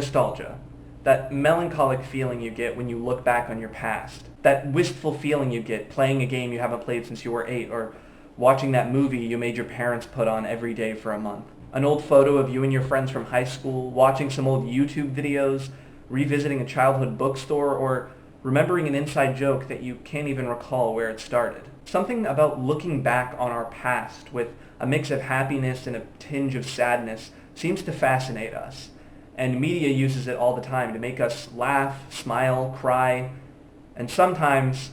Nostalgia. That melancholic feeling you get when you look back on your past. That wistful feeling you get playing a game you haven't played since you were 8, or watching that movie you made your parents put on every day for a month. An old photo of you and your friends from high school, watching some old YouTube videos, revisiting a childhood bookstore, or remembering an inside joke that you can't even recall where it started. Something about looking back on our past with a mix of happiness and a tinge of sadness seems to fascinate us. And media uses it all the time to make us laugh, smile, cry, and sometimes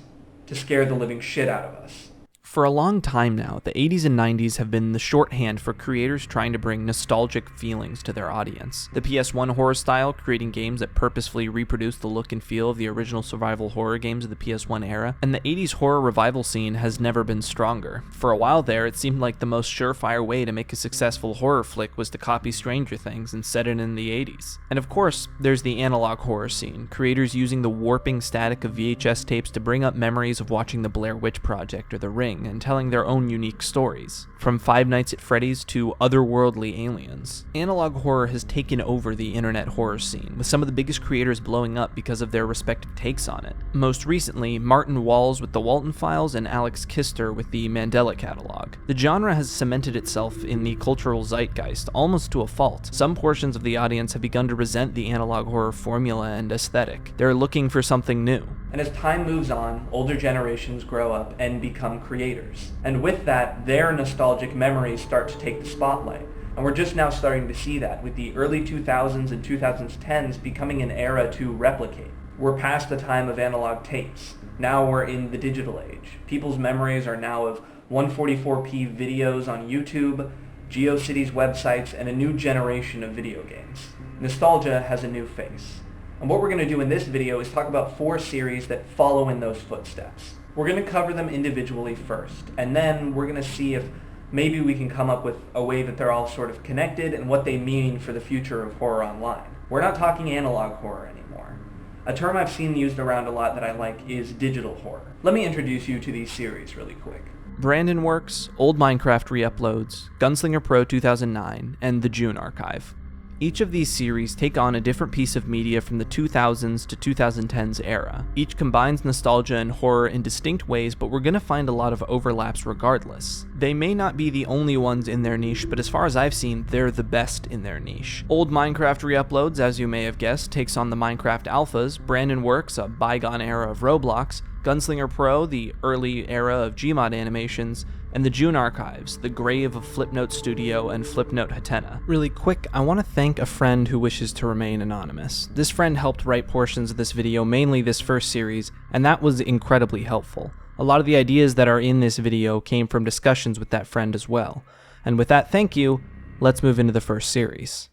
to scare the living shit out of us. For a long time now, the 80s and 90s have been the shorthand for creators trying to bring nostalgic feelings to their audience. The PS1 horror style, creating games that purposefully reproduce the look and feel of the original survival horror games of the PS1 era, and the 80s horror revival scene has never been stronger. For a while there, it seemed like the most surefire way to make a successful horror flick was to copy Stranger Things and set it in the 80s. And of course, there's the analog horror scene, creators using the warping static of VHS tapes to bring up memories of watching the Blair Witch Project or The Ring, and telling their own unique stories, from Five Nights at Freddy's to otherworldly aliens. Analog horror has taken over the internet horror scene, with some of the biggest creators blowing up because of their respective takes on it. Most recently, Martin Walls with the Walton Files and Alex Kister with the Mandela Catalog. The genre has cemented itself in the cultural zeitgeist, almost to a fault. Some portions of the audience have begun to resent the analog horror formula and aesthetic. They're looking for something new. And as time moves on, older generations grow up and become creators. And with that, their nostalgic memories start to take the spotlight. And we're just now starting to see that, with the early 2000s and 2010s becoming an era to replicate. We're past the time of analog tapes. Now we're in the digital age. People's memories are now of 144p videos on YouTube, GeoCities websites, and a new generation of video games. Nostalgia has a new face. And what we're going to do in this video is talk about 4 series that follow in those footsteps. We're going to cover them individually first, and then we're going to see if maybe we can come up with a way that they're all sort of connected and what they mean for the future of horror online. We're not talking analog horror anymore. A term I've seen used around a lot that I like is digital horror. Let me introduce you to these series really quick. BrandonWorks, Old Minecraft Reuploads, Gunslinger Pro 2009, and The June Archive. Each of these series take on a different piece of media from the 2000s to 2010s era. Each combines nostalgia and horror in distinct ways, but we're going to find a lot of overlaps regardless. They may not be the only ones in their niche, but as far as I've seen, they're the best in their niche. Old Minecraft Reuploads, as you may have guessed, takes on the Minecraft alphas, BrandonWorks, a bygone era of Roblox, Gunslinger Pro, the early era of Gmod animations, and the June Archives, the grave of Flipnote Studio and Flipnote Hatena. Really quick, I want to thank a friend who wishes to remain anonymous. This friend helped write portions of this video, mainly this first series, and that was incredibly helpful. A lot of the ideas that are in this video came from discussions with that friend as well. And with that thank you, let's move into the first series.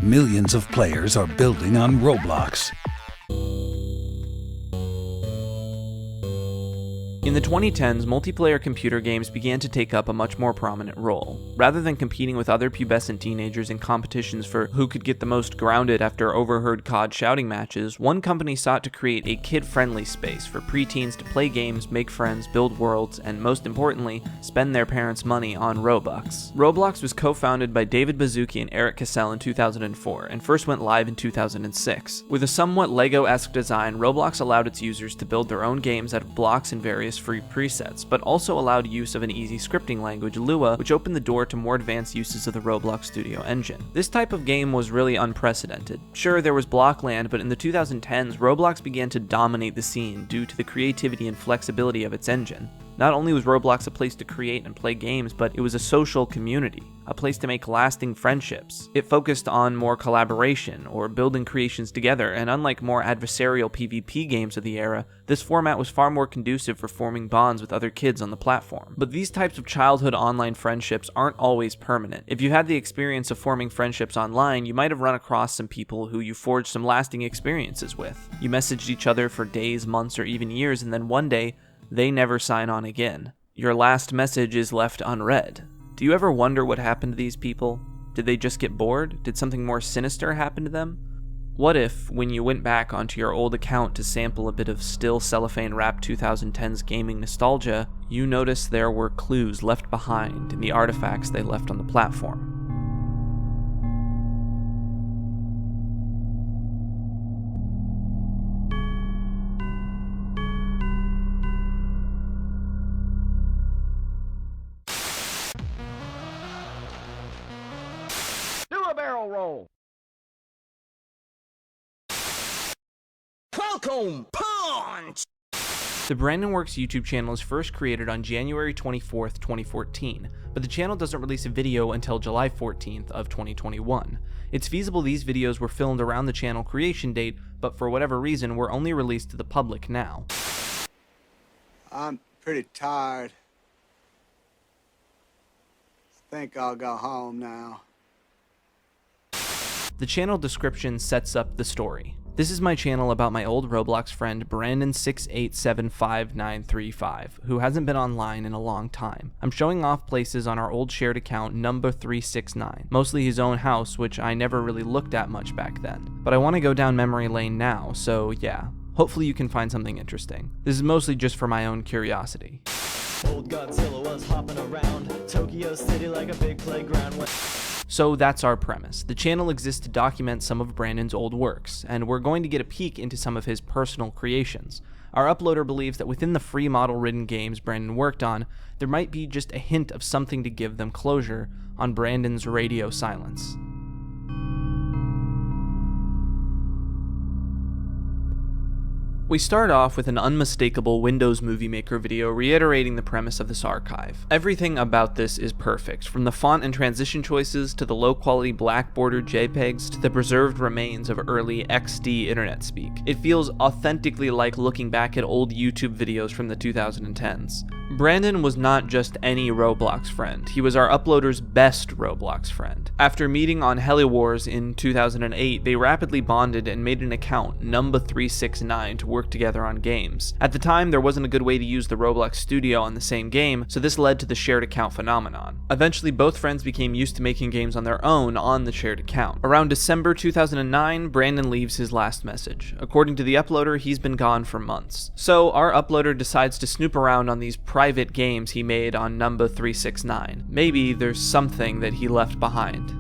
Millions of players are building on Roblox. In the 2010s, multiplayer computer games began to take up a much more prominent role. Rather than competing with other pubescent teenagers in competitions for who could get the most grounded after overheard COD shouting matches, one company sought to create a kid-friendly space for preteens to play games, make friends, build worlds, and most importantly, spend their parents' money on Robux. Roblox was co-founded by David Baszucki and Eric Cassell in 2004, and first went live in 2006. With a somewhat Lego-esque design, Roblox allowed its users to build their own games out of blocks and various free presets, but also allowed use of an easy scripting language, Lua, which opened the door to more advanced uses of the Roblox Studio engine. This type of game was really unprecedented. Sure, there was Blockland, but in the 2010s, Roblox began to dominate the scene due to the creativity and flexibility of its engine. Not only was Roblox a place to create and play games, but it was a social community, a place to make lasting friendships. It focused on more collaboration, or building creations together, and unlike more adversarial PvP games of the era, this format was far more conducive for forming bonds with other kids on the platform. But these types of childhood online friendships aren't always permanent. If you had the experience of forming friendships online, you might have run across some people who you forged some lasting experiences with. You messaged each other for days, months, or even years, and then one day, they never sign on again. Your last message is left unread. Do you ever wonder what happened to these people? Did they just get bored? Did something more sinister happen to them? What if, when you went back onto your old account to sample a bit of still cellophane-wrapped 2010s gaming nostalgia, you noticed there were clues left behind in the artifacts they left on the platform? Do a barrel roll. Welcome, punch! The BrandonWorks YouTube channel is first created on January 24th, 2014, but the channel doesn't release a video until July 14th of 2021. It's feasible these videos were filmed around the channel creation date, but for whatever reason were only released to the public now. I'm pretty tired. Think I'll go home now. The channel description sets up the story. This is my channel about my old Roblox friend Brandon6875935, who hasn't been online in a long time. I'm showing off places on our old shared account number 369, mostly his own house, which I never really looked at much back then. But I want to go down memory lane now, so yeah, hopefully you can find something interesting. This is mostly just for my own curiosity. Old Godzilla was hopping around Tokyo City like a big playground. So that's our premise. The channel exists to document some of Brandon's old works, and we're going to get a peek into some of his personal creations. Our uploader believes that within the free model-ridden games Brandon worked on, there might be just a hint of something to give them closure on Brandon's radio silence. We start off with an unmistakable Windows Movie Maker video reiterating the premise of this archive. Everything about this is perfect, from the font and transition choices to the low-quality black bordered JPEGs to the preserved remains of early XD internet speak. It feels authentically like looking back at old YouTube videos from the 2010s. Brandon was not just any Roblox friend, he was our uploader's best Roblox friend. After meeting on HeliWars in 2008, they rapidly bonded and made an account, number369, to work together on games. At the time, there wasn't a good way to use the Roblox studio on the same game, so this led to the shared account phenomenon. Eventually, both friends became used to making games on their own on the shared account. Around December 2009, Brandon leaves his last message. According to the uploader, he's been gone for months. So our uploader decides to snoop around on these private games he made on number 369. Maybe there's something that he left behind.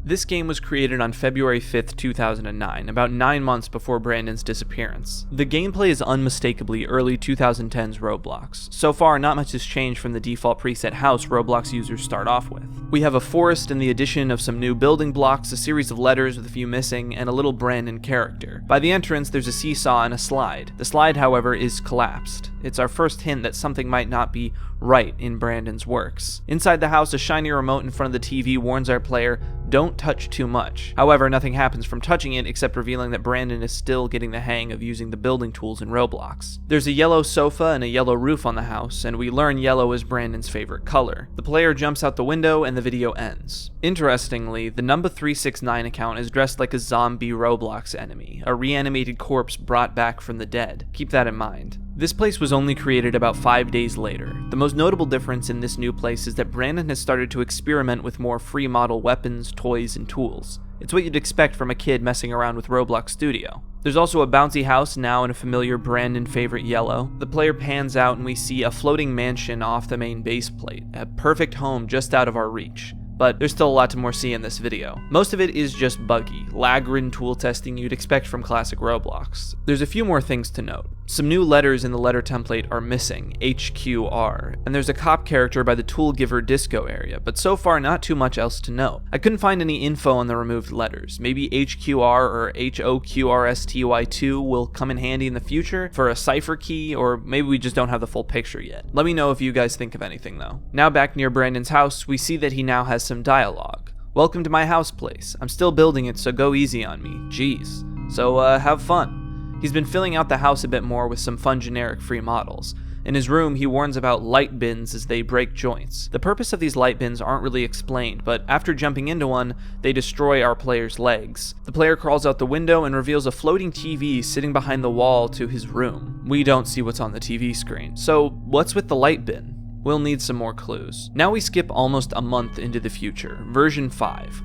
This game was created on February 5th, 2009, about 9 months before Brandon's disappearance. The gameplay is unmistakably early 2010s Roblox. So far, not much has changed from the default preset house Roblox users start off with. We have a forest and the addition of some new building blocks, a series of letters with a few missing, and a little Brandon character. By the entrance, there's a seesaw and a slide. The slide, however, is collapsed. It's our first hint that something might not be right in Brandon's works. Inside the house, a shiny remote in front of the TV warns our player, don't touch too much. However, nothing happens from touching it except revealing that Brandon is still getting the hang of using the building tools in Roblox. There's a yellow sofa and a yellow roof on the house, and we learn yellow is Brandon's favorite color. The player jumps out the window and the video ends. Interestingly, the number 369 account is dressed like a zombie Roblox enemy, a reanimated corpse brought back from the dead. Keep that in mind. This place was only created about 5 days later. The most notable difference in this new place is that Brandon has started to experiment with more free model weapons, toys, and tools. It's what you'd expect from a kid messing around with Roblox Studio. There's also a bouncy house now in a familiar Brandon favorite yellow. The player pans out and we see a floating mansion off the main base plate, a perfect home just out of our reach. But there's still a lot to more see in this video. Most of it is just buggy, lag-ridden tool testing you'd expect from classic Roblox. There's a few more things to note. Some new letters in the letter template are missing, HQR, and there's a cop character by the tool giver disco area, but so far not too much else to note. I couldn't find any info on the removed letters. Maybe HQR or HOQRSTY2 will come in handy in the future for a cipher key, or maybe we just don't have the full picture yet. Let me know if you guys think of anything though. Now back near Brandon's house, we see that he now has some dialogue. Welcome to my house place. I'm still building it, so go easy on me. Jeez. So have fun. He's been filling out the house a bit more with some fun generic free models. In his room, he warns about light bins as they break joints. The purpose of these light bins aren't really explained, but after jumping into one, they destroy our player's legs. The player crawls out the window and reveals a floating TV sitting behind the wall to his room. We don't see what's on the TV screen. So what's with the light bin? We'll need some more clues. Now we skip almost a month into the future, version 5.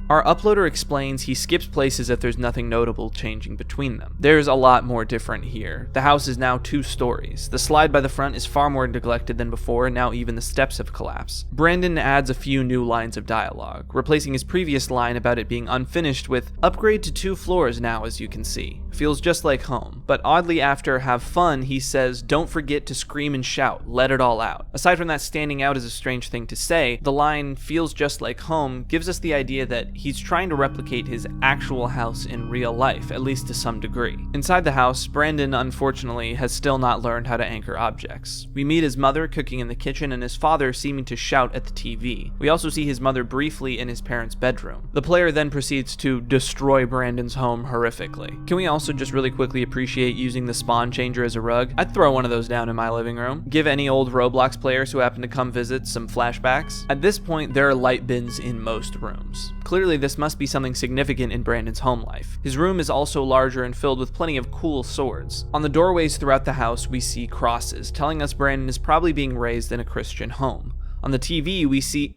Our uploader explains he skips places if there's nothing notable changing between them. There's a lot more different here. The house is now 2 stories. The slide by the front is far more neglected than before, and now even the steps have collapsed. Brandon adds a few new lines of dialogue, replacing his previous line about it being unfinished with, "Upgrade to 2 floors now, as you can see. Feels just like home." But oddly after "have fun," he says, "Don't forget to scream and shout, let it all out." Aside from that standing out as a strange thing to say, the line "feels just like home" gives us the idea that he's trying to replicate his actual house in real life, at least to some degree. Inside the house, Brandon, unfortunately, has still not learned how to anchor objects. We meet his mother cooking in the kitchen and his father seeming to shout at the TV. We also see his mother briefly in his parents' bedroom. The player then proceeds to destroy Brandon's home horrifically. Can we also just really quickly appreciate using the spawn changer as a rug? I'd throw one of those down in my living room. Give any old Roblox players who happen to come visit some flashbacks. At this point, there are light bins in most rooms. Clearly, this must be something significant in Brandon's home life. His room is also larger and filled with plenty of cool swords. On the doorways throughout the house, we see crosses, telling us Brandon is probably being raised in a Christian home. On the TV, we see...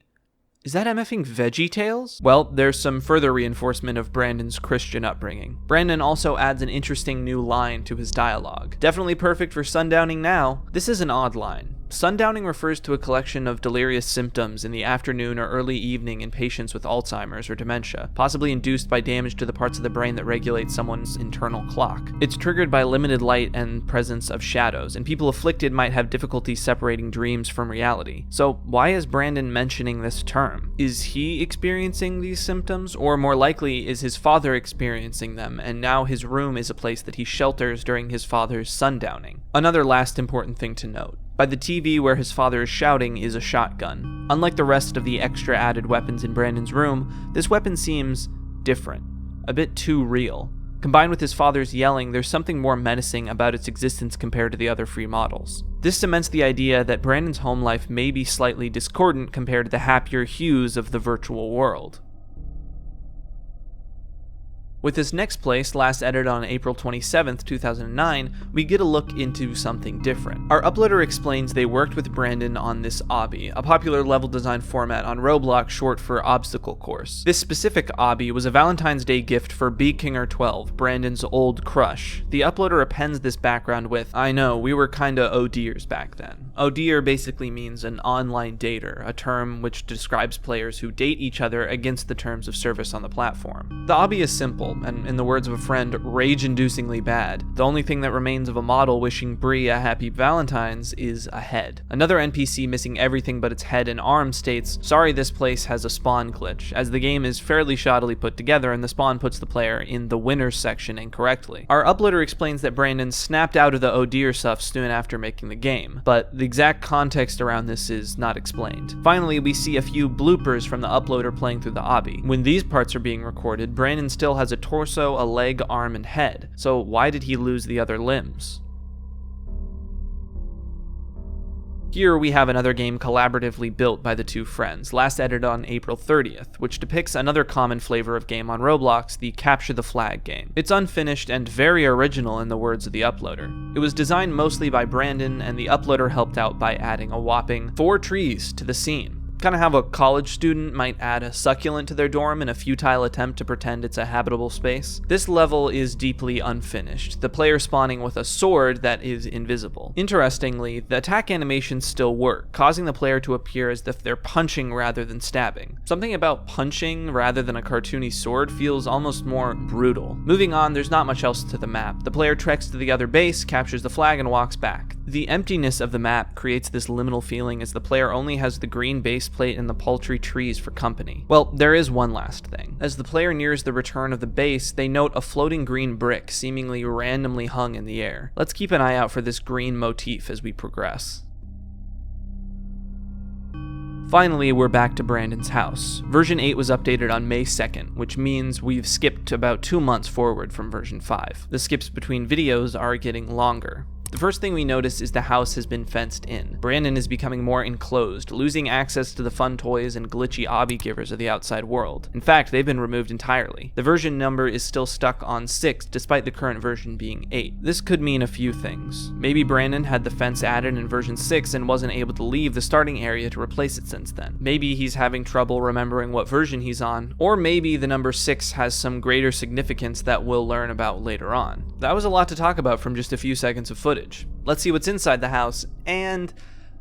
Is that MFing VeggieTales? Well, there's some further reinforcement of Brandon's Christian upbringing. Brandon also adds an interesting new line to his dialogue. Definitely perfect for sundowning now. This is an odd line. Sundowning refers to a collection of delirious symptoms in the afternoon or early evening in patients with Alzheimer's or dementia, possibly induced by damage to the parts of the brain that regulate someone's internal clock. It's triggered by limited light and presence of shadows, and people afflicted might have difficulty separating dreams from reality. So why is Brandon mentioning this term? Is he experiencing these symptoms, or more likely is his father experiencing them, and now his room is a place that he shelters during his father's sundowning? Another last important thing to note. By the TV where his father is shouting is a shotgun. Unlike the rest of the extra added weapons in Brandon's room, this weapon seems different, a bit too real. Combined with his father's yelling, there's something more menacing about its existence compared to the other free models. This cements the idea that Brandon's home life may be slightly discordant compared to the happier hues of the virtual world. With this next place, last edited on April 27th, 2009, we get a look into something different. Our uploader explains they worked with Brandon on this obby, a popular level design format on Roblox short for obstacle course. This specific obby was a Valentine's Day gift for BKinger12, Brandon's old crush. The uploader appends this background with, "I know, we were kinda ODers back then." ODer basically means an online dater, a term which describes players who date each other against the terms of service on the platform. The obby is simple, and in the words of a friend, rage-inducingly bad. The only thing that remains of a model wishing Bree a happy Valentine's is a head. Another NPC missing everything but its head and arm states, "Sorry, this place has a spawn glitch," as the game is fairly shoddily put together and the spawn puts the player in the winners section incorrectly. Our uploader explains that Brandon snapped out of the ODer stuff soon after making the game, but the exact context around this is not explained. Finally, we see a few bloopers from the uploader playing through the obby. When these parts are being recorded, Brandon still has a torso, a leg, arm, and head. So why did he lose the other limbs? Here we have another game collaboratively built by the two friends, last edited on April 30th, which depicts another common flavor of game on Roblox, the Capture the Flag game. It's unfinished and very original in the words of the uploader. It was designed mostly by Brandon, and the uploader helped out by adding a whopping 4 trees to the scene. Kind of how a college student might add a succulent to their dorm in a futile attempt to pretend it's a habitable space. This level is deeply unfinished, the player spawning with a sword that is invisible. Interestingly, the attack animations still work, causing the player to appear as if they're punching rather than stabbing. Something about punching rather than a cartoony sword feels almost more brutal. Moving on, there's not much else to the map. The player treks to the other base, captures the flag, and walks back. The emptiness of the map creates this liminal feeling as the player only has the green base plate and the paltry trees for company. Well, there is one last thing. As the player nears the return of the base, they note a floating green brick seemingly randomly hung in the air. Let's keep an eye out for this green motif as we progress. Finally, we're back to Brandon's house. Version 8 was updated on May 2nd, which means we've skipped about 2 months forward from version 5. The skips between videos are getting longer. The first thing we notice is the house has been fenced in. Brandon is becoming more enclosed, losing access to the fun toys and glitchy obby givers of the outside world. In fact, they've been removed entirely. The version number is still stuck on 6, despite the current version being 8. This could mean a few things. Maybe Brandon had the fence added in version 6 and wasn't able to leave the starting area to replace it since then. Maybe he's having trouble remembering what version he's on, or maybe the number 6 has some greater significance that we'll learn about later on. That was a lot to talk about from just a few seconds of footage. Let's see what's inside the house, and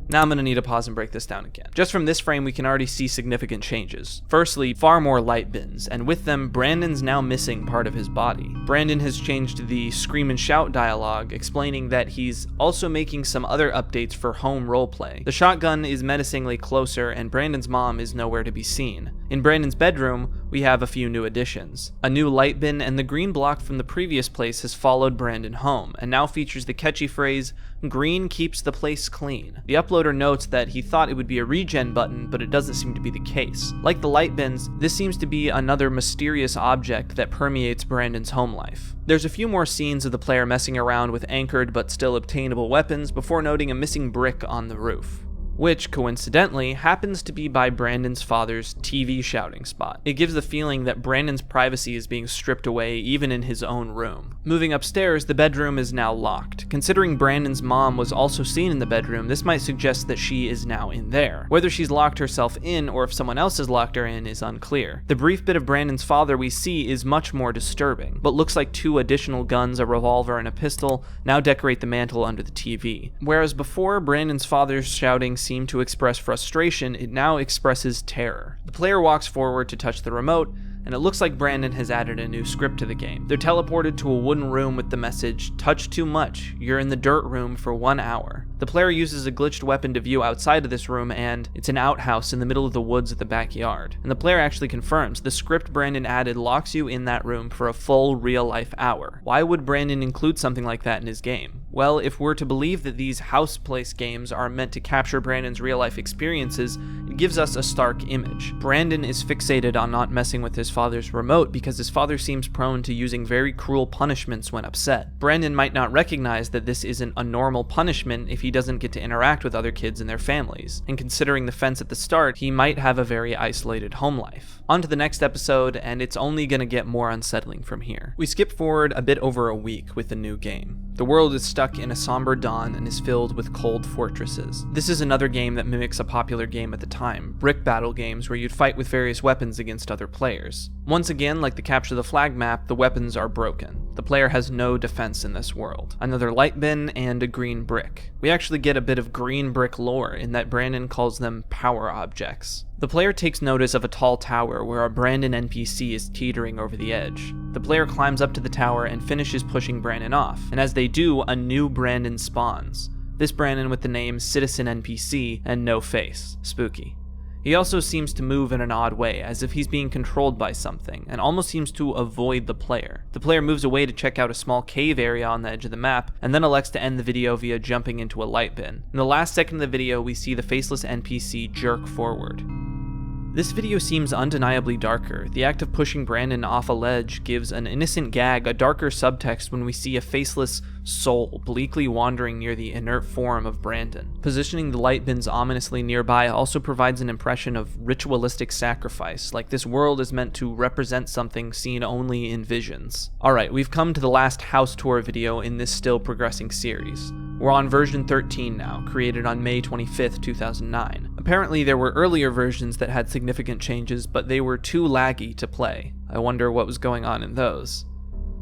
now I'm going to need to pause and break this down again. Just from this frame, we can already see significant changes. Firstly, far more light bins, and with them, Brandon's now missing part of his body. Brandon has changed the scream and shout dialogue, explaining that he's also making some other updates for home roleplay. The shotgun is menacingly closer, and Brandon's mom is nowhere to be seen. In Brandon's bedroom, we have a few new additions. A new light bin, and the green block from the previous place has followed Brandon home, and now features the catchy phrase, "Green keeps the place clean." The uploader notes that he thought it would be a regen button, but it doesn't seem to be the case. Like the light bins, this seems to be another mysterious object that permeates Brandon's home life. There's a few more scenes of the player messing around with anchored but still obtainable weapons before noting a missing brick on the roof, which, coincidentally, happens to be by Brandon's father's TV shouting spot. It gives the feeling that Brandon's privacy is being stripped away even in his own room. Moving upstairs, the bedroom is now locked. Considering Brandon's mom was also seen in the bedroom, this might suggest that she is now in there. Whether she's locked herself in or if someone else has locked her in is unclear. The brief bit of Brandon's father we see is much more disturbing, but looks like 2 additional guns, a revolver, and a pistol now decorate the mantle under the TV. Whereas before, Brandon's father's shouting seemed to express frustration, it now expresses terror. The player walks forward to touch the remote, and it looks like Brandon has added a new script to the game. They're teleported to a wooden room with the message, "Touch too much, you're in the dirt room for 1 hour." The player uses a glitched weapon to view outside of this room, and it's an outhouse in the middle of the woods of the backyard. And the player actually confirms the script Brandon added locks you in that room for a full real-life hour. Why would Brandon include something like that in his game? Well, if we're to believe that these house place games are meant to capture Brandon's real-life experiences, it gives us a stark image. Brandon is fixated on not messing with his father's remote because his father seems prone to using very cruel punishments when upset. Brandon might not recognize that this isn't a normal punishment if he doesn't get to interact with other kids and their families, and considering the fence at the start, he might have a very isolated home life. On to the next episode, and it's only gonna get more unsettling from here. We skip forward a bit over a week with the new game. The world is stuck in a somber dawn and is filled with cold fortresses. This is another game that mimics a popular game at the time, brick battle games where you'd fight with various weapons against other players. Once again, like the Capture the Flag map, the weapons are broken. The player has no defense in this world. Another light bin and a green brick. We actually get a bit of green brick lore in that Brandon calls them power objects. The player takes notice of a tall tower where a Brandon NPC is teetering over the edge. The player climbs up to the tower and finishes pushing Brandon off, and as they do, a new Brandon spawns. This Brandon with the name Citizen NPC and no face. Spooky. He also seems to move in an odd way, as if he's being controlled by something, and almost seems to avoid the player. The player moves away to check out a small cave area on the edge of the map, and then elects to end the video via jumping into a light bin. In the last second of the video, we see the faceless NPC jerk forward. This video seems undeniably darker. The act of pushing Brandon off a ledge gives an innocent gag a darker subtext when we see a faceless soul bleakly wandering near the inert form of Brandon. Positioning the light bins ominously nearby also provides an impression of ritualistic sacrifice, like this world is meant to represent something seen only in visions. Alright, we've come to the last house tour video in this still progressing series. We're on version 13 now, created on May 25th, 2009. Apparently there were earlier versions that had significant changes, but they were too laggy to play. I wonder what was going on in those.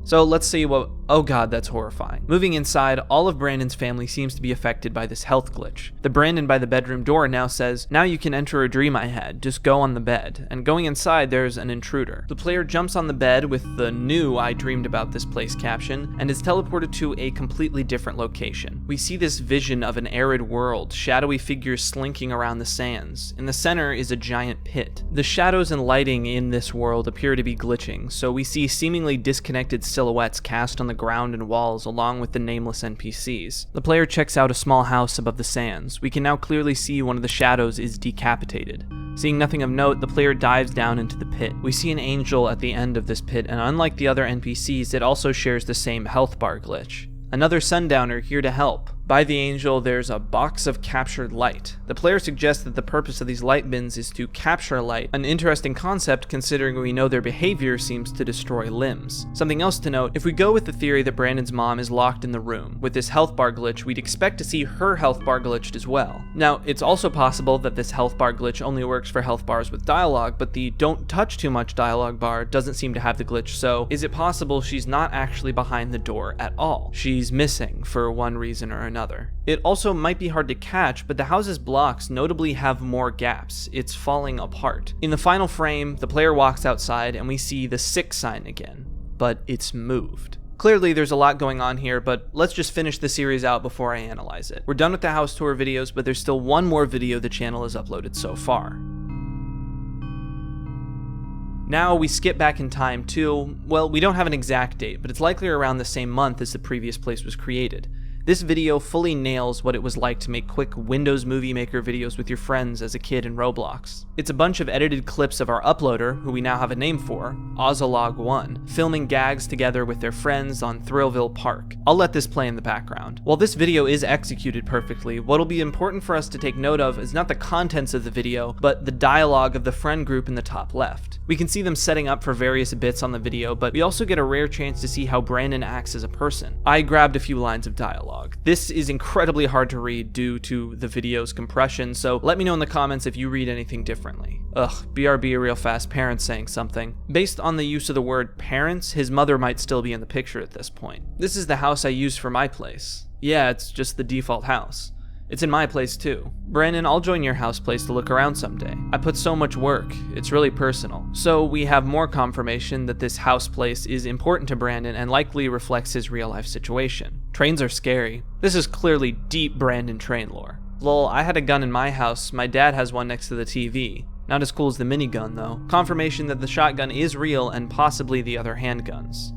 So let's see what... Oh god, that's horrifying. Moving inside, all of Brandon's family seems to be affected by this health glitch. The Brandon by the bedroom door now says, "Now you can enter a dream I had, just go on the bed." And going inside, there's an intruder. The player jumps on the bed with the new "I dreamed about this place" caption, and is teleported to a completely different location. We see this vision of an arid world, shadowy figures slinking around the sands. In the center is a giant pit. The shadows and lighting in this world appear to be glitching, so we see seemingly disconnected silhouettes cast on the ground and walls along with the nameless NPCs. The player checks out a small house above the sands. We can now clearly see one of the shadows is decapitated. Seeing nothing of note, the player dives down into the pit. We see an angel at the end of this pit, and unlike the other NPCs, it also shares the same health bar glitch. Another sundowner here to help. By the angel, there's a box of captured light. The player suggests that the purpose of these light bins is to capture light, an interesting concept considering we know their behavior seems to destroy limbs. Something else to note, if we go with the theory that Brandon's mom is locked in the room, with this health bar glitch, we'd expect to see her health bar glitched as well. Now, it's also possible that this health bar glitch only works for health bars with dialogue, but the don't touch too much dialogue bar doesn't seem to have the glitch, so is it possible she's not actually behind the door at all? She's missing for one reason or another. It also might be hard to catch, but the house's blocks notably have more gaps. It's falling apart. In the final frame, the player walks outside and we see the 6 sign again, but it's moved. Clearly there's a lot going on here, but let's just finish the series out before I analyze it. We're done with the house tour videos, but there's still one more video the channel has uploaded so far. Now we skip back in time to, well, we don't have an exact date, but it's likely around the same month as the previous place was created. This video fully nails what it was like to make quick Windows Movie Maker videos with your friends as a kid in Roblox. It's a bunch of edited clips of our uploader, who we now have a name for, Ozolog1, filming gags together with their friends on Thrillville Park. I'll let this play in the background. While this video is executed perfectly, what'll be important for us to take note of is not the contents of the video, but the dialogue of the friend group in the top left. We can see them setting up for various bits on the video, but we also get a rare chance to see how Brandon acts as a person. I grabbed a few lines of dialogue. This is incredibly hard to read due to the video's compression, so let me know in the comments if you read anything differently. Ugh, BRB real fast, parents saying something. Based on the use of the word parents, his mother might still be in the picture at this point. This is the house I used for my place. Yeah, it's just the default house. It's in my place too. Brandon, I'll join your house place to look around someday. I put so much work, it's really personal. So we have more confirmation that this house place is important to Brandon and likely reflects his real life situation. Trains are scary. This is clearly deep Brandon train lore. Lol, I had a gun in my house, my dad has one next to the TV. Not as cool as the minigun though. Confirmation that the shotgun is real and possibly the other handguns.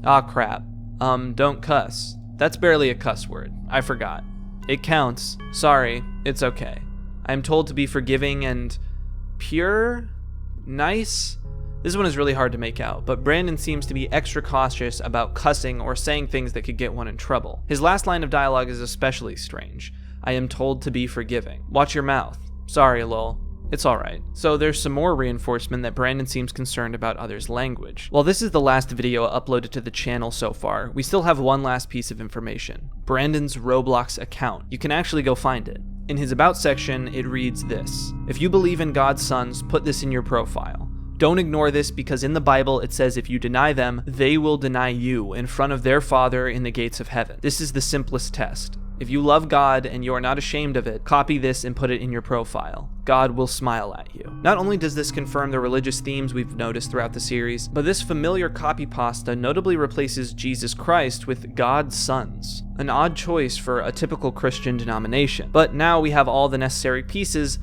Aw crap. Don't cuss. That's barely a cuss word. I forgot. It counts. Sorry, it's okay. I am told to be forgiving and pure? Nice? This one is really hard to make out, but Brandon seems to be extra cautious about cussing or saying things that could get one in trouble. His last line of dialogue is especially strange. I am told to be forgiving. Watch your mouth. Sorry, lol. It's alright. So there's some more reinforcement that Brandon seems concerned about others' language. While this is the last video uploaded to the channel so far, we still have one last piece of information. Brandon's Roblox account. You can actually go find it. In his About section, it reads this: if you believe in God's sons, put this in your profile. Don't ignore this because in the Bible it says if you deny them, they will deny you in front of their Father in the gates of heaven. This is the simplest test. If you love God and you are not ashamed of it, copy this and put it in your profile. God will smile at you. Not only does this confirm the religious themes we've noticed throughout the series, but this familiar copy pasta notably replaces Jesus Christ with God's sons. An odd choice for a typical Christian denomination. But now we have all the necessary pieces.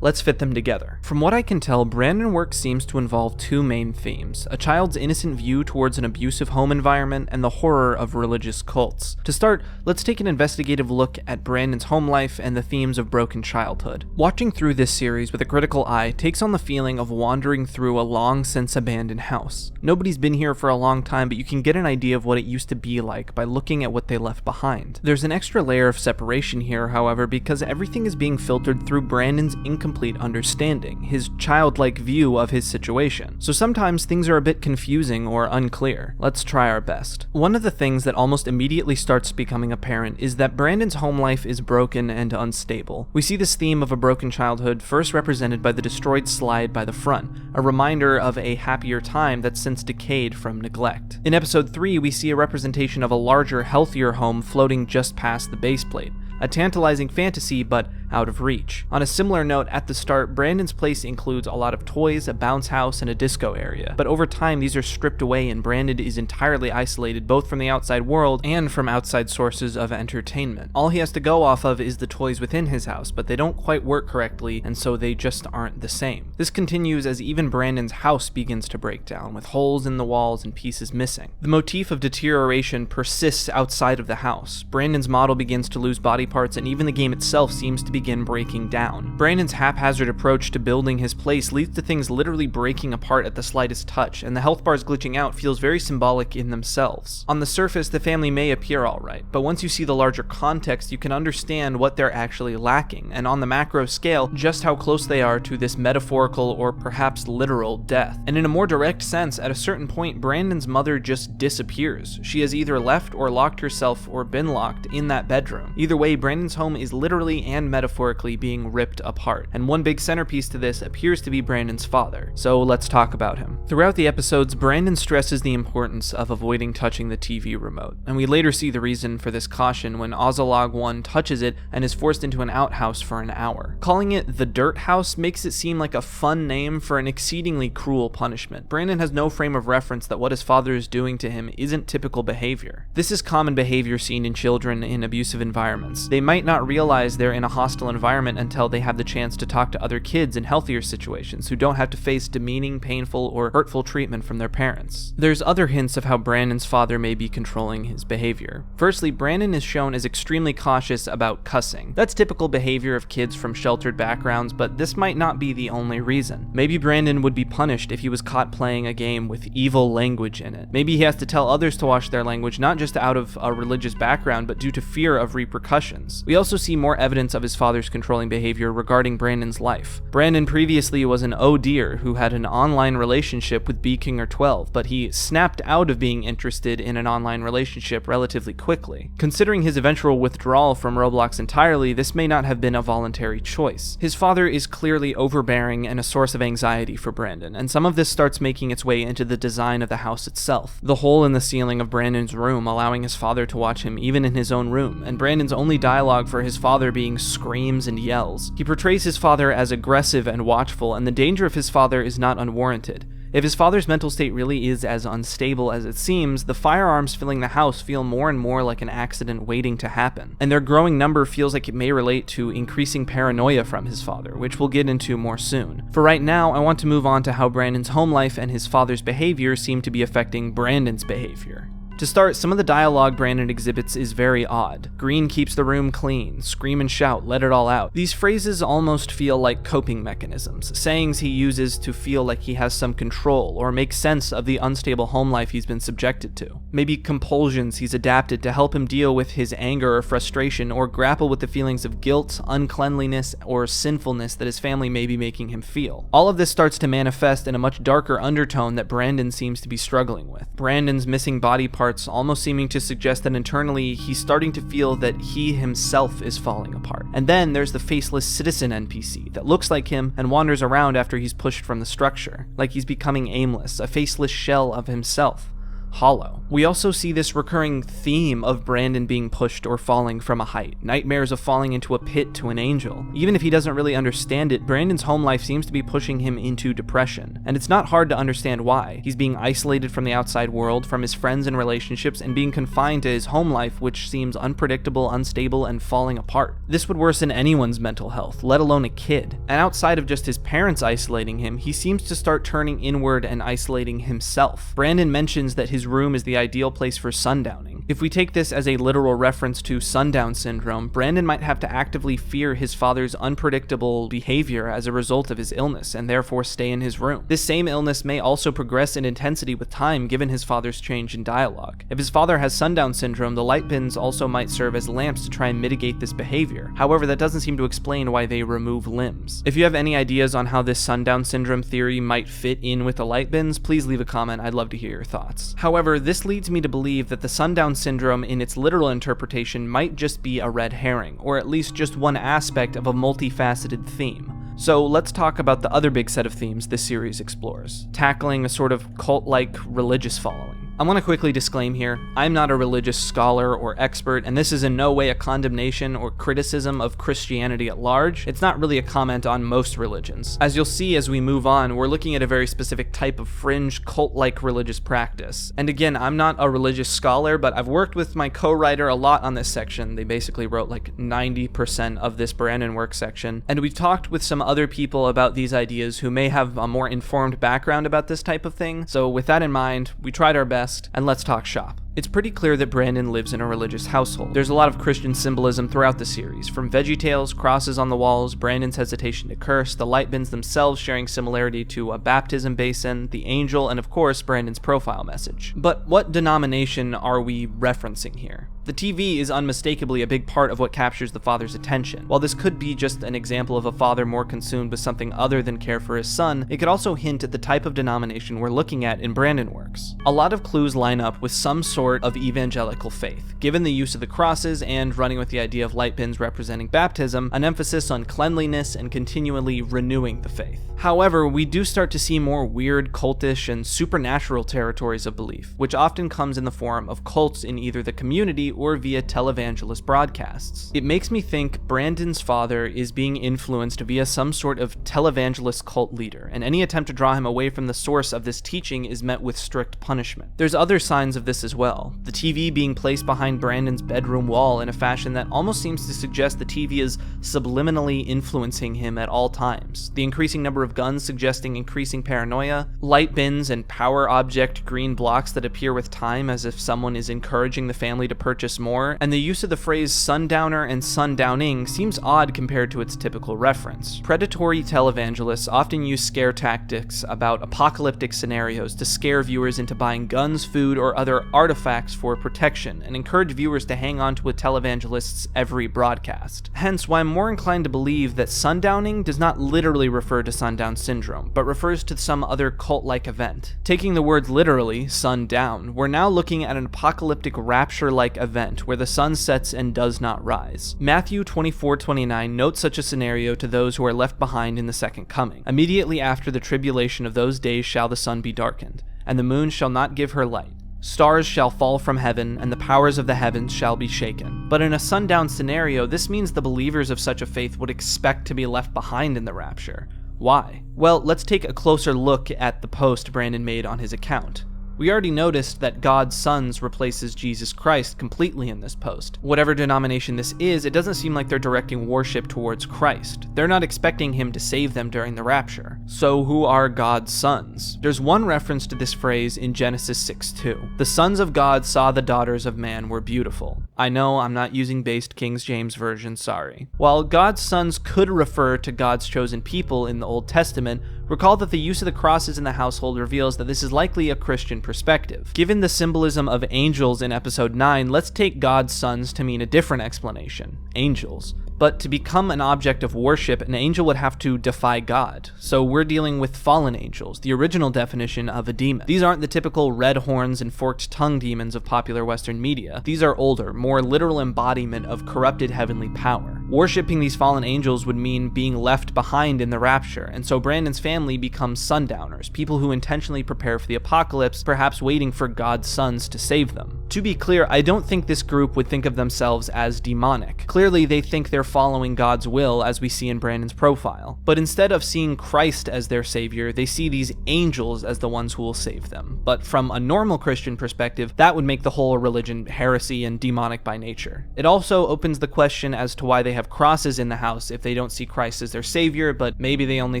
Let's fit them together. From what I can tell, BrandonWorks seems to involve two main themes: a child's innocent view towards an abusive home environment and the horror of religious cults. To start, let's take an investigative look at Brandon's home life and the themes of broken childhood. Watching through this series with a critical eye takes on the feeling of wandering through a long since abandoned house. Nobody's been here for a long time, but you can get an idea of what it used to be like by looking at what they left behind. There's an extra layer of separation here, however, because everything is being filtered through Brandon's incomplete understanding, his childlike view of his situation. So sometimes things are a bit confusing or unclear. Let's try our best. One of the things that almost immediately starts becoming apparent is that Brandon's home life is broken and unstable. We see this theme of a broken childhood first represented by the destroyed slide by the front, a reminder of a happier time that's since decayed from neglect. In episode 3, we see a representation of a larger, healthier home floating just past the base plate. A tantalizing fantasy, but out of reach. On a similar note, at the start, Brandon's place includes a lot of toys, a bounce house, and a disco area. But over time, these are stripped away and Brandon is entirely isolated both from the outside world and from outside sources of entertainment. All he has to go off of is the toys within his house, but they don't quite work correctly, and so they just aren't the same. This continues as even Brandon's house begins to break down, with holes in the walls and pieces missing. The motif of deterioration persists outside of the house. Brandon's model begins to lose body parts, and even the game itself seems to be begin breaking down. Brandon's haphazard approach to building his place leads to things literally breaking apart at the slightest touch, and the health bars glitching out feels very symbolic in themselves. On the surface, the family may appear alright, but once you see the larger context, you can understand what they're actually lacking, and on the macro scale, just how close they are to this metaphorical or perhaps literal death. And in a more direct sense, at a certain point, Brandon's mother just disappears. She has either left or locked herself or been locked in that bedroom. Either way, Brandon's home is literally and metaphorically being ripped apart, and one big centerpiece to this appears to be Brandon's father. So let's talk about him. Throughout the episodes, Brandon stresses the importance of avoiding touching the TV remote, and we later see the reason for this caution when Ozolog 1 touches it and is forced into an outhouse for an hour. Calling it the Dirt House makes it seem like a fun name for an exceedingly cruel punishment. Brandon has no frame of reference that what his father is doing to him isn't typical behavior. This is common behavior seen in children in abusive environments. They might not realize they're in a hostile environment until they have the chance to talk to other kids in healthier situations who don't have to face demeaning, painful, or hurtful treatment from their parents. There's other hints of how Brandon's father may be controlling his behavior. Firstly, Brandon is shown as extremely cautious about cussing. That's typical behavior of kids from sheltered backgrounds, but this might not be the only reason. Maybe Brandon would be punished if he was caught playing a game with evil language in it. Maybe he has to tell others to watch their language not just out of a religious background, but due to fear of repercussions. We also see more evidence of his father's controlling behavior regarding Brandon's life. Brandon previously was an deer who had an online relationship with BKinger12, but he snapped out of being interested in an online relationship relatively quickly. Considering his eventual withdrawal from Roblox entirely, this may not have been a voluntary choice. His father is clearly overbearing and a source of anxiety for Brandon, and some of this starts making its way into the design of the house itself. The hole in the ceiling of Brandon's room allowing his father to watch him even in his own room, and Brandon's only dialogue for his father being screams and yells. He portrays his father as aggressive and watchful, and the danger of his father is not unwarranted. If his father's mental state really is as unstable as it seems, the firearms filling the house feel more and more like an accident waiting to happen, and their growing number feels like it may relate to increasing paranoia from his father, which we'll get into more soon. For right now, I want to move on to how Brandon's home life and his father's behavior seem to be affecting Brandon's behavior. To start, some of the dialogue Brandon exhibits is very odd. Green keeps the room clean, scream and shout, let it all out. These phrases almost feel like coping mechanisms, sayings he uses to feel like he has some control or make sense of the unstable home life he's been subjected to. Maybe compulsions he's adapted to help him deal with his anger or frustration or grapple with the feelings of guilt, uncleanliness, or sinfulness that his family may be making him feel. All of this starts to manifest in a much darker undertone that Brandon seems to be struggling with. Brandon's missing body parts almost seeming to suggest that internally he's starting to feel that he himself is falling apart. And then there's the faceless citizen NPC that looks like him and wanders around after he's pushed from the structure, like he's becoming aimless, a faceless shell of himself. Hollow. We also see this recurring theme of Brandon being pushed or falling from a height, nightmares of falling into a pit to an angel. Even if he doesn't really understand it, Brandon's home life seems to be pushing him into depression, and it's not hard to understand why. He's being isolated from the outside world, from his friends and relationships, and being confined to his home life, which seems unpredictable, unstable, and falling apart. This would worsen anyone's mental health, let alone a kid. And outside of just his parents isolating him, he seems to start turning inward and isolating himself. Brandon mentions that his room is the ideal place for sundowning. If we take this as a literal reference to sundown syndrome, Brandon might have to actively fear his father's unpredictable behavior as a result of his illness and therefore stay in his room. This same illness may also progress in intensity with time given his father's change in dialogue. If his father has sundown syndrome, the light bins also might serve as lamps to try and mitigate this behavior. However, that doesn't seem to explain why they remove limbs. If you have any ideas on how this sundown syndrome theory might fit in with the light bins, please leave a comment. I'd love to hear your thoughts. However, this leads me to believe that the sundown syndrome in its literal interpretation might just be a red herring, or at least just one aspect of a multifaceted theme. So let's talk about the other big set of themes this series explores, tackling a sort of cult-like religious following. I want to quickly disclaim here, I'm not a religious scholar or expert, and this is in no way a condemnation or criticism of Christianity at large. It's not really a comment on most religions. As you'll see as we move on, we're looking at a very specific type of fringe cult-like religious practice. And again, I'm not a religious scholar, but I've worked with my co-writer a lot on this section. They basically wrote like 90% of this BrandonWorks section, and we've talked with some other people about these ideas who may have a more informed background about this type of thing. So with that in mind, we tried our best, and let's talk shop. It's pretty clear that Brandon lives in a religious household. There's a lot of Christian symbolism throughout the series, from VeggieTales, crosses on the walls, Brandon's hesitation to curse, the light bins themselves sharing similarity to a baptism basin, the angel, and of course, Brandon's profile message. But what denomination are we referencing here? The TV is unmistakably a big part of what captures the father's attention. While this could be just an example of a father more consumed with something other than care for his son, it could also hint at the type of denomination we're looking at in BrandonWorks. A lot of clues line up with some sort of evangelical faith. Given the use of the crosses and running with the idea of light bins representing baptism, an emphasis on cleanliness and continually renewing the faith. However, we do start to see more weird, cultish, and supernatural territories of belief, which often comes in the form of cults in either the community or via televangelist broadcasts. It makes me think Brandon's father is being influenced via some sort of televangelist cult leader, and any attempt to draw him away from the source of this teaching is met with strict punishment. There's other signs of this as well. The TV being placed behind Brandon's bedroom wall in a fashion that almost seems to suggest the TV is subliminally influencing him at all times. The increasing number of guns suggesting increasing paranoia, light bins and power object green blocks that appear with time as if someone is encouraging the family to purchase more, and the use of the phrase sundowner and sundowning seems odd compared to its typical reference. Predatory televangelists often use scare tactics about apocalyptic scenarios to scare viewers into buying guns, food, or other artifacts for protection, and encourage viewers to hang on to a televangelist's every broadcast. Hence why I'm more inclined to believe that sundowning does not literally refer to sundown syndrome, but refers to some other cult-like event. Taking the words literally, sundown, we're now looking at an apocalyptic rapture-like event where the sun sets and does not rise. Matthew 24:29 notes such a scenario to those who are left behind in the second coming. Immediately after the tribulation of those days shall the sun be darkened, and the moon shall not give her light. Stars shall fall from heaven, and the powers of the heavens shall be shaken. But in a sundown scenario, this means the believers of such a faith would expect to be left behind in the rapture. Why? Well, let's take a closer look at the post Brandon made on his account. We already noticed that God's sons replaces Jesus Christ completely in this post. Whatever denomination this is, it doesn't seem like they're directing worship towards Christ. They're not expecting him to save them during the rapture. So who are God's sons? There's one reference to this phrase in Genesis 6:2. The sons of God saw the daughters of man were beautiful. I know I'm not using based King James Version, sorry. While God's sons could refer to God's chosen people in the Old Testament, recall that the use of the crosses in the household reveals that this is likely a Christian perspective. Given the symbolism of angels in episode 9, let's take God's sons to mean a different explanation: angels. But to become an object of worship, an angel would have to defy God. So we're dealing with fallen angels, the original definition of a demon. These aren't the typical red horns and forked tongue demons of popular Western media. These are older, more literal embodiment of corrupted heavenly power. Worshipping these fallen angels would mean being left behind in the rapture, and so Brandon's family becomes sundowners, people who intentionally prepare for the apocalypse, perhaps waiting for God's sons to save them. To be clear, I don't think this group would think of themselves as demonic. Clearly, they think they're following God's will, as we see in Brandon's profile. But instead of seeing Christ as their savior, they see these angels as the ones who will save them. But from a normal Christian perspective, that would make the whole religion heresy and demonic by nature. It also opens the question as to why they have crosses in the house if they don't see Christ as their savior, but maybe they only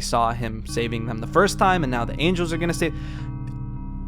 saw him saving them the first time and now the angels are going to save.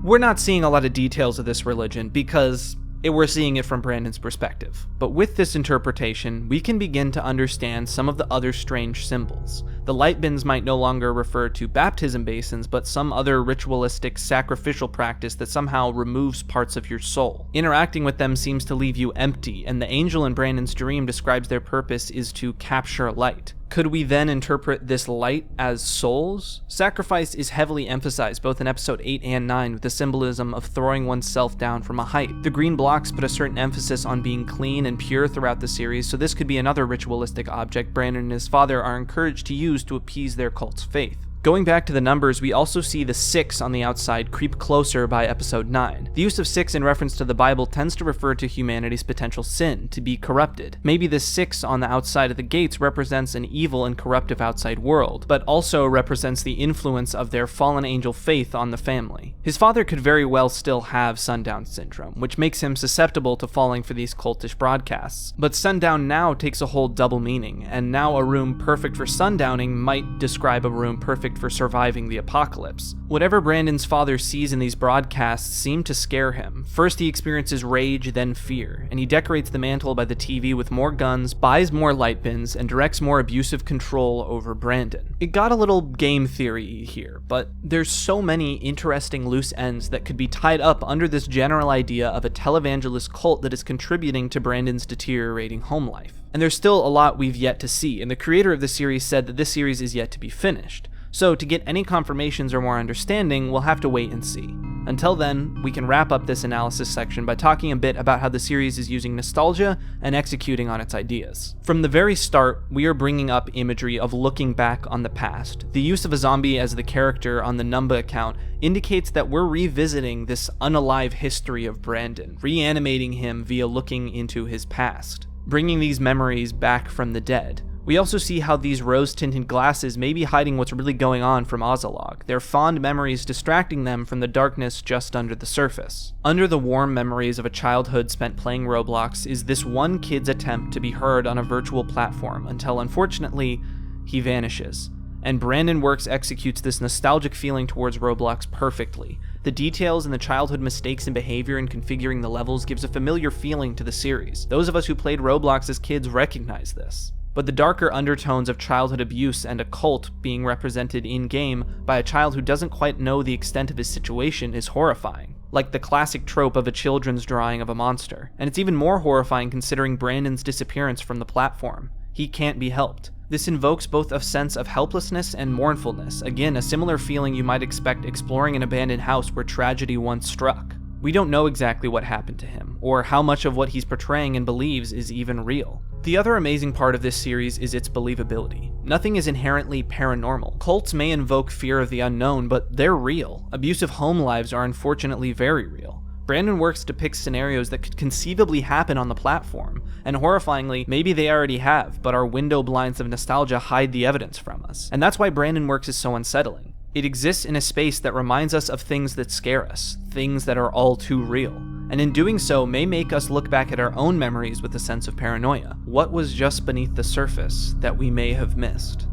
We're not seeing a lot of details of this religion because we're seeing it from Brandon's perspective. But with this interpretation, we can begin to understand some of the other strange symbols. The light bins might no longer refer to baptism basins, but some other ritualistic sacrificial practice that somehow removes parts of your soul. Interacting with them seems to leave you empty, and the angel in Brandon's dream describes their purpose is to capture light. Could we then interpret this light as souls? Sacrifice is heavily emphasized both in episode 8 and 9 with the symbolism of throwing oneself down from a height. The green blocks put a certain emphasis on being clean and pure throughout the series, so this could be another ritualistic object Brandon and his father are encouraged to use to appease their cult's faith. Going back to the numbers, we also see the 6 on the outside creep closer by episode 9. The use of 6 in reference to the Bible tends to refer to humanity's potential sin, to be corrupted. Maybe the 6 on the outside of the gates represents an evil and corruptive outside world, but also represents the influence of their fallen angel faith on the family. His father could very well still have sundown syndrome, which makes him susceptible to falling for these cultish broadcasts. But sundown now takes a whole double meaning, and now a room perfect for sundowning might describe a room perfect perfect for surviving the apocalypse. Whatever Brandon's father sees in these broadcasts seem to scare him. First he experiences rage, then fear, and he decorates the mantle by the TV with more guns, buys more light bins, and directs more abusive control over Brandon. It got a little game theory here, but there's so many interesting loose ends that could be tied up under this general idea of a televangelist cult that is contributing to Brandon's deteriorating home life. And there's still a lot we've yet to see, and the creator of the series said that this series is yet to be finished. So to get any confirmations or more understanding, we'll have to wait and see. Until then, we can wrap up this analysis section by talking a bit about how the series is using nostalgia and executing on its ideas. From the very start, we are bringing up imagery of looking back on the past. The use of a zombie as the character on the Numba account indicates that we're revisiting this unalive history of Brandon, reanimating him via looking into his past, bringing these memories back from the dead. We also see how these rose-tinted glasses may be hiding what's really going on from Ozalog, their fond memories distracting them from the darkness just under the surface. Under the warm memories of a childhood spent playing Roblox is this one kid's attempt to be heard on a virtual platform until, unfortunately, he vanishes. And BrandonWorks executes this nostalgic feeling towards Roblox perfectly. The details and the childhood mistakes and behavior in configuring the levels gives a familiar feeling to the series. Those of us who played Roblox as kids recognize this. But the darker undertones of childhood abuse and a cult being represented in-game by a child who doesn't quite know the extent of his situation is horrifying, like the classic trope of a children's drawing of a monster. And it's even more horrifying considering Brandon's disappearance from the platform. He can't be helped. This invokes both a sense of helplessness and mournfulness, again a similar feeling you might expect exploring an abandoned house where tragedy once struck. We don't know exactly what happened to him, or how much of what he's portraying and believes is even real. The other amazing part of this series is its believability. Nothing is inherently paranormal. Cults may invoke fear of the unknown, but they're real. Abusive home lives are unfortunately very real. BrandonWorks depicts scenarios that could conceivably happen on the platform, and horrifyingly, maybe they already have, but our window blinds of nostalgia hide the evidence from us. And that's why BrandonWorks is so unsettling. It exists in a space that reminds us of things that scare us, things that are all too real, and in doing so may make us look back at our own memories with a sense of paranoia. What was just beneath the surface that we may have missed?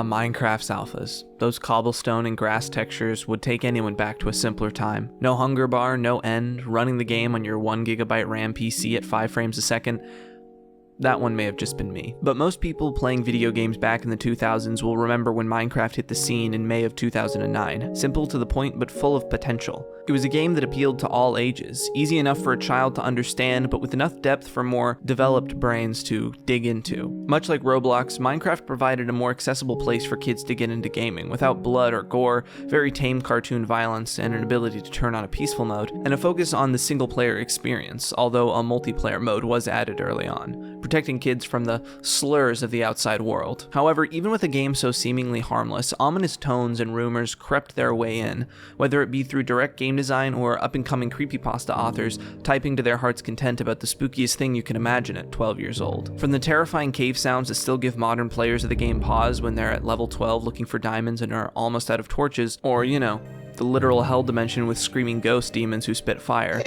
Minecraft's alphas. Those cobblestone and grass textures would take anyone back to a simpler time. No hunger bar, no end, running the game on your 1GB RAM PC at 5 frames a second. That one may have just been me. But most people playing video games back in the 2000s will remember when Minecraft hit the scene in May of 2009. Simple to the point, but full of potential. It was a game that appealed to all ages, easy enough for a child to understand, but with enough depth for more developed brains to dig into. Much like Roblox, Minecraft provided a more accessible place for kids to get into gaming, without blood or gore, very tame cartoon violence, and an ability to turn on a peaceful mode, and a focus on the single-player experience, although a multiplayer mode was added early on, protecting kids from the slurs of the outside world. However, even with a game so seemingly harmless, ominous tones and rumors crept their way in, whether it be through direct game design or up-and-coming creepypasta authors typing to their heart's content about the spookiest thing you can imagine at 12 years old. From the terrifying cave sounds that still give modern players of the game pause when they're at level 12 looking for diamonds and are almost out of torches, or, the literal hell dimension with screaming ghost demons who spit fire.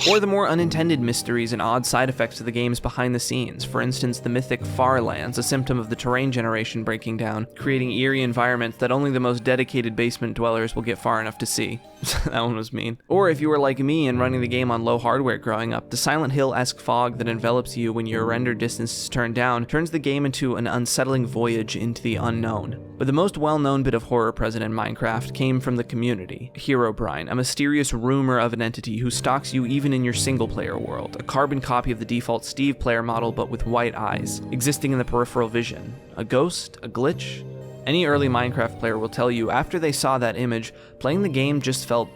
Or the more unintended mysteries and odd side effects of the games behind the scenes, for instance the mythic Farlands, a symptom of the terrain generation breaking down, creating eerie environments that only the most dedicated basement dwellers will get far enough to see. That one was mean. Or if you were like me and running the game on low hardware growing up, the Silent Hill-esque fog that envelops you when your render distance is turned down turns the game into an unsettling voyage into the unknown. But the most well-known bit of horror present in Minecraft came from the community. Herobrine, a mysterious rumor of an entity who stalks you even in your single-player world, a carbon copy of the default Steve player model but with white eyes, existing in the peripheral vision. A ghost? A glitch? Any early Minecraft player will tell you after they saw that image, playing the game just felt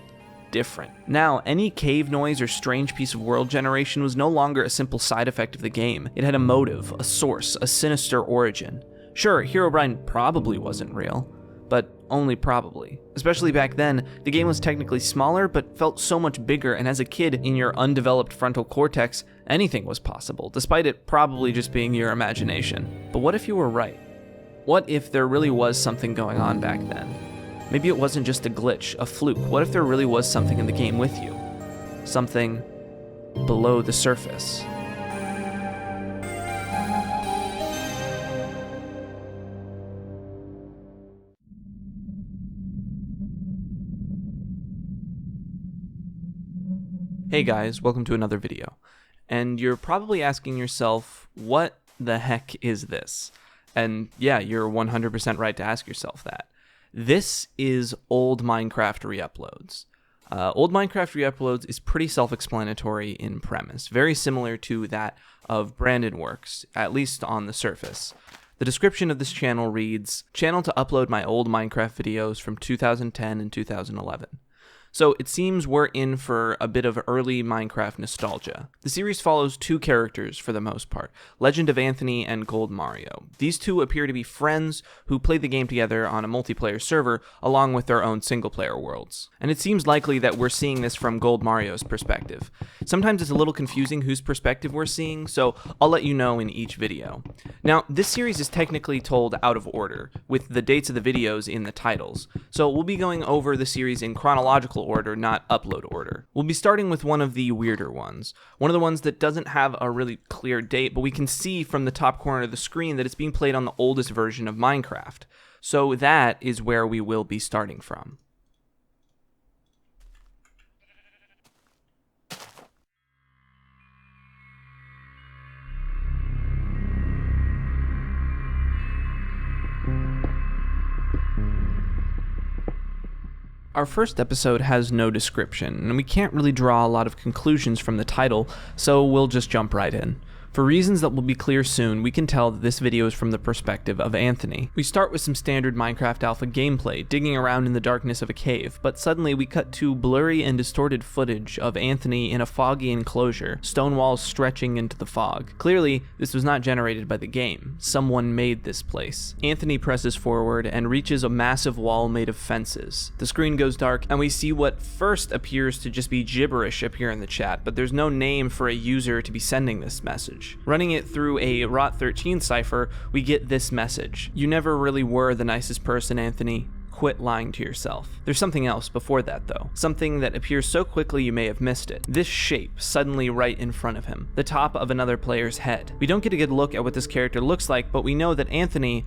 different. Now, any cave noise or strange piece of world generation was no longer a simple side effect of the game. It had a motive, a source, a sinister origin. Sure, Herobrine probably wasn't real, but only probably. Especially back then, the game was technically smaller but felt so much bigger, and as a kid, in your undeveloped frontal cortex, anything was possible, despite it probably just being your imagination. But what if you were right? What if there really was something going on back then? Maybe it wasn't just a glitch, a fluke. What if there really was something in the game with you? Something below the surface. Hey guys, welcome to another video. And you're probably asking yourself, what the heck is this? And yeah, you're 100% right to ask yourself that. This is old Minecraft Reuploads. Old Minecraft Reuploads is pretty self-explanatory in premise, very similar to that of BrandonWorks, at least on the surface. The description of this channel reads, "Channel to upload my old Minecraft videos from 2010 and 2011. So it seems we're in for a bit of early Minecraft nostalgia. The series follows two characters for the most part, Legend of Anthony and Gold Mario. These two appear to be friends who play the game together on a multiplayer server along with their own single-player worlds. And it seems likely that we're seeing this from Gold Mario's perspective. Sometimes it's a little confusing whose perspective we're seeing, so I'll let you know in each video. Now, this series is technically told out of order, with the dates of the videos in the titles, so we'll be going over the series in chronological order, not upload order. We'll be starting with one of the weirder ones. One of the ones that doesn't have a really clear date, but we can see from the top corner of the screen that it's being played on the oldest version of Minecraft. So that is where we will be starting from. Our first episode has no description, and we can't really draw a lot of conclusions from the title, so we'll just jump right in. For reasons that will be clear soon, we can tell that this video is from the perspective of Anthony. We start with some standard Minecraft Alpha gameplay, digging around in the darkness of a cave, but suddenly we cut to blurry and distorted footage of Anthony in a foggy enclosure, stone walls stretching into the fog. Clearly, this was not generated by the game. Someone made this place. Anthony presses forward and reaches a massive wall made of fences. The screen goes dark, and we see what first appears to just be gibberish appear in the chat, but there's no name for a user to be sending this message. Running it through a ROT13 cipher, we get this message. "You never really were the nicest person, Anthony. Quit lying to yourself." There's something else before that though. Something that appears so quickly you may have missed it. This shape suddenly right in front of him. The top of another player's head. We don't get a good look at what this character looks like, but we know that Anthony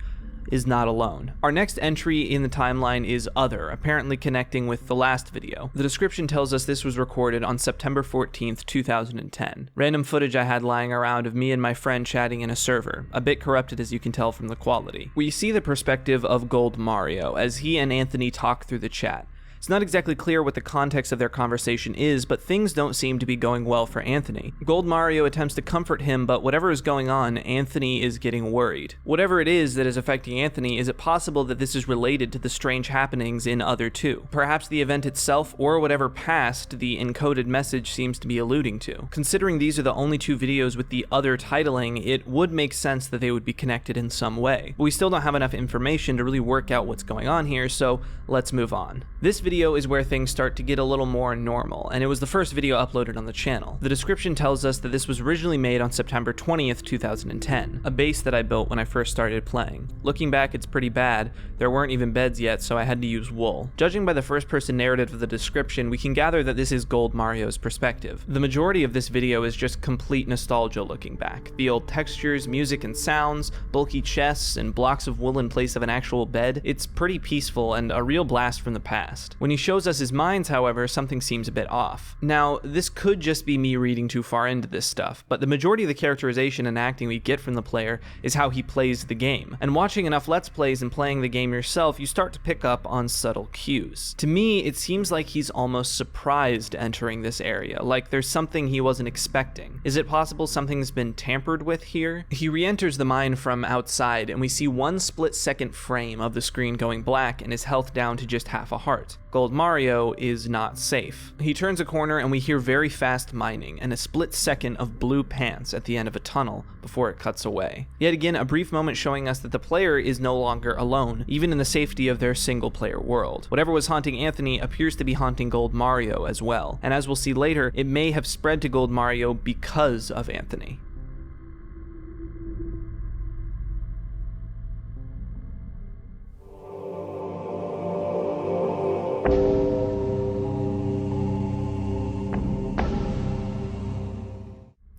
is not alone. Our next entry in the timeline is Other, apparently connecting with the last video. The description tells us this was recorded on September 14th, 2010. Random footage I had lying around of me and my friend chatting in a server, a bit corrupted as you can tell from the quality. We see the perspective of Gold Mario as he and Anthony talk through the chat. It's not exactly clear what the context of their conversation is, but things don't seem to be going well for Anthony. Gold Mario attempts to comfort him, but whatever is going on, Anthony is getting worried. Whatever it is that is affecting Anthony, is it possible that this is related to the strange happenings in Other 2? Perhaps the event itself, or whatever past the encoded message seems to be alluding to. Considering these are the only two videos with the Other titling, it would make sense that they would be connected in some way. But we still don't have enough information to really work out what's going on here, so let's move on. This video is where things start to get a little more normal, and it was the first video uploaded on the channel. The description tells us that this was originally made on September 20th, 2010, a base that I built when I first started playing. Looking back, it's pretty bad. There weren't even beds yet, so I had to use wool. Judging by the first-person narrative of the description, we can gather that this is Gold Mario's perspective. The majority of this video is just complete nostalgia looking back. The old textures, music and sounds, bulky chests, and blocks of wool in place of an actual bed. It's pretty peaceful and a real blast from the past. When he shows us his mines, however, something seems a bit off. Now, this could just be me reading too far into this stuff, but the majority of the characterization and acting we get from the player is how he plays the game. And watching enough Let's Plays and playing the game yourself, you start to pick up on subtle cues. To me, it seems like he's almost surprised entering this area, like there's something he wasn't expecting. Is it possible something's been tampered with here? He re-enters the mine from outside, and we see one split-second frame of the screen going black and his health down to just half a heart. Gold Mario is not safe. He turns a corner and we hear very fast mining and a split second of blue pants at the end of a tunnel before it cuts away. Yet again, a brief moment showing us that the player is no longer alone, even in the safety of their single-player world. Whatever was haunting Anthony appears to be haunting Gold Mario as well, and as we'll see later, it may have spread to Gold Mario because of Anthony.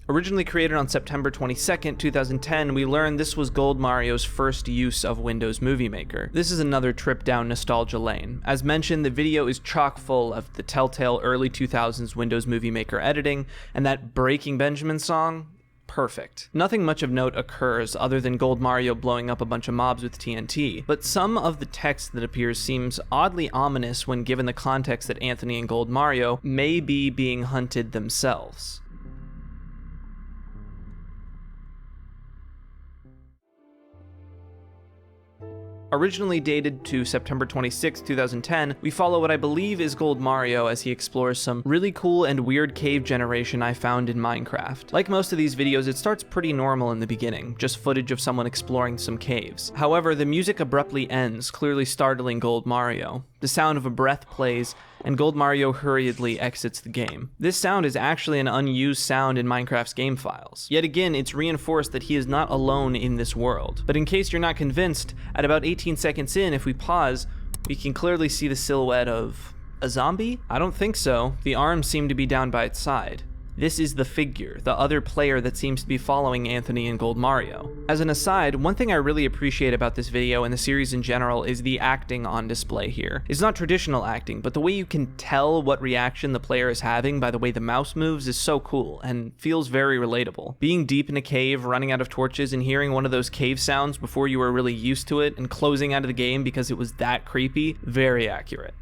Originally created on September 22nd, 2010, we learned this was Gold Mario's first use of Windows Movie Maker. This is another trip down nostalgia lane. As mentioned, the video is chock full of the telltale early 2000s Windows Movie Maker editing, and that Breaking Benjamin song, perfect. Nothing much of note occurs other than Gold Mario blowing up a bunch of mobs with TNT, but some of the text that appears seems oddly ominous when given the context that Anthony and Gold Mario may be being hunted themselves. Originally dated to September 26, 2010, we follow what I believe is Gold Mario as he explores some really cool and weird cave generation I found in Minecraft. Like most of these videos, it starts pretty normal in the beginning, just footage of someone exploring some caves. However, the music abruptly ends, clearly startling Gold Mario. The sound of a breath plays, and Gold Mario hurriedly exits the game. This sound is actually an unused sound in Minecraft's game files. Yet again, it's reinforced that he is not alone in this world. But in case you're not convinced, at about 18 seconds in, if we pause, we can clearly see the silhouette of a zombie? I don't think so. The arms seem to be down by its side. This is the figure, the other player that seems to be following Anthony and Gold Mario. As an aside, one thing I really appreciate about this video and the series in general is the acting on display here. It's not traditional acting, but the way you can tell what reaction the player is having by the way the mouse moves is so cool and feels very relatable. Being deep in a cave, running out of torches, and hearing one of those cave sounds before you were really used to it and closing out of the game because it was that creepy, very accurate.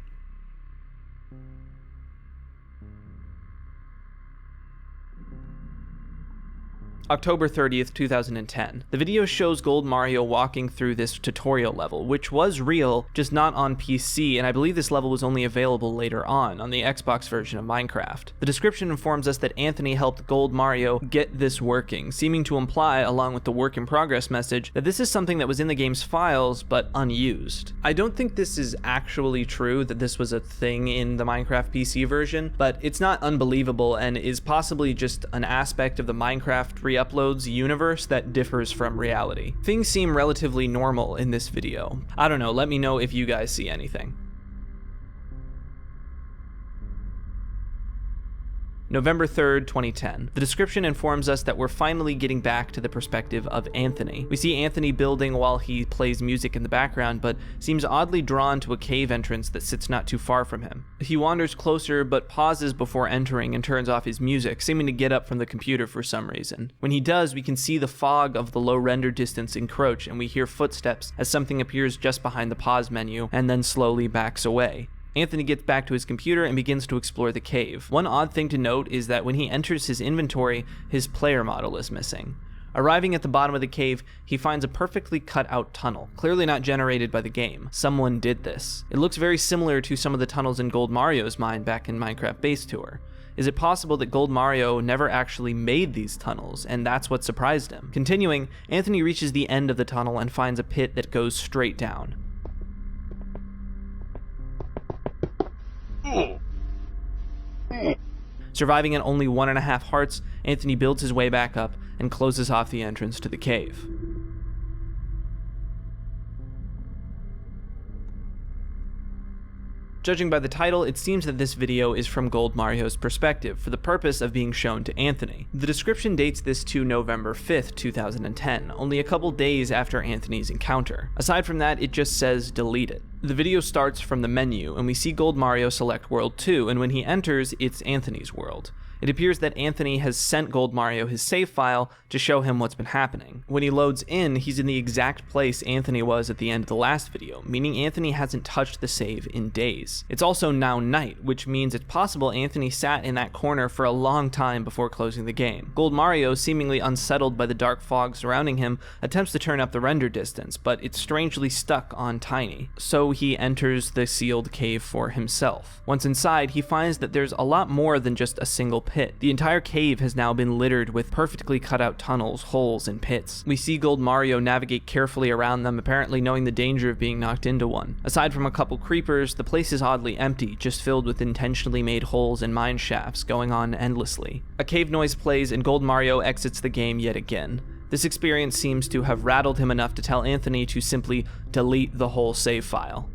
October 30th, 2010. The video shows Gold Mario walking through this tutorial level, which was real, just not on PC, and I believe this level was only available later on the Xbox version of Minecraft. The description informs us that Anthony helped Gold Mario get this working, seeming to imply, along with the work in progress message, that this is something that was in the game's files, but unused. I don't think this is actually true, that this was a thing in the Minecraft PC version, but it's not unbelievable and is possibly just an aspect of the Minecraft Reuploads universe that differs from reality. Things seem relatively normal in this video. I don't know, let me know if you guys see anything. November 3rd, 2010. The description informs us that we're finally getting back to the perspective of Anthony. We see Anthony building while he plays music in the background, but seems oddly drawn to a cave entrance that sits not too far from him. He wanders closer, but pauses before entering and turns off his music, seeming to get up from the computer for some reason. When he does, we can see the fog of the low render distance encroach, and we hear footsteps as something appears just behind the pause menu, and then slowly backs away. Anthony gets back to his computer and begins to explore the cave. One odd thing to note is that when he enters his inventory, his player model is missing. Arriving at the bottom of the cave, he finds a perfectly cut out tunnel, clearly not generated by the game. Someone did this. It looks very similar to some of the tunnels in Gold Mario's mine back in Minecraft Base Tour. Is it possible that Gold Mario never actually made these tunnels, and that's what surprised him? Continuing, Anthony reaches the end of the tunnel and finds a pit that goes straight down. Surviving at only 1.5 hearts, Anthony builds his way back up and closes off the entrance to the cave. Judging by the title, it seems that this video is from Gold Mario's perspective, for the purpose of being shown to Anthony. The description dates this to November 5th, 2010, only a couple days after Anthony's encounter. Aside from that, it just says delete it. The video starts from the menu, and we see Gold Mario select World 2, and when he enters, it's Anthony's world. It appears that Anthony has sent Gold Mario his save file to show him what's been happening. When he loads in, he's in the exact place Anthony was at the end of the last video, meaning Anthony hasn't touched the save in days. It's also now night, which means it's possible Anthony sat in that corner for a long time before closing the game. Gold Mario, seemingly unsettled by the dark fog surrounding him, attempts to turn up the render distance, but it's strangely stuck on tiny. So he enters the sealed cave for himself. Once inside, he finds that there's a lot more than just a single pit. The entire cave has now been littered with perfectly cut out tunnels, holes, and pits. We see Gold Mario navigate carefully around them, apparently knowing the danger of being knocked into one. Aside from a couple creepers, the place is oddly empty, just filled with intentionally made holes and mine shafts going on endlessly. A cave noise plays and Gold Mario exits the game yet again. This experience seems to have rattled him enough to tell Anthony to simply delete the whole save file.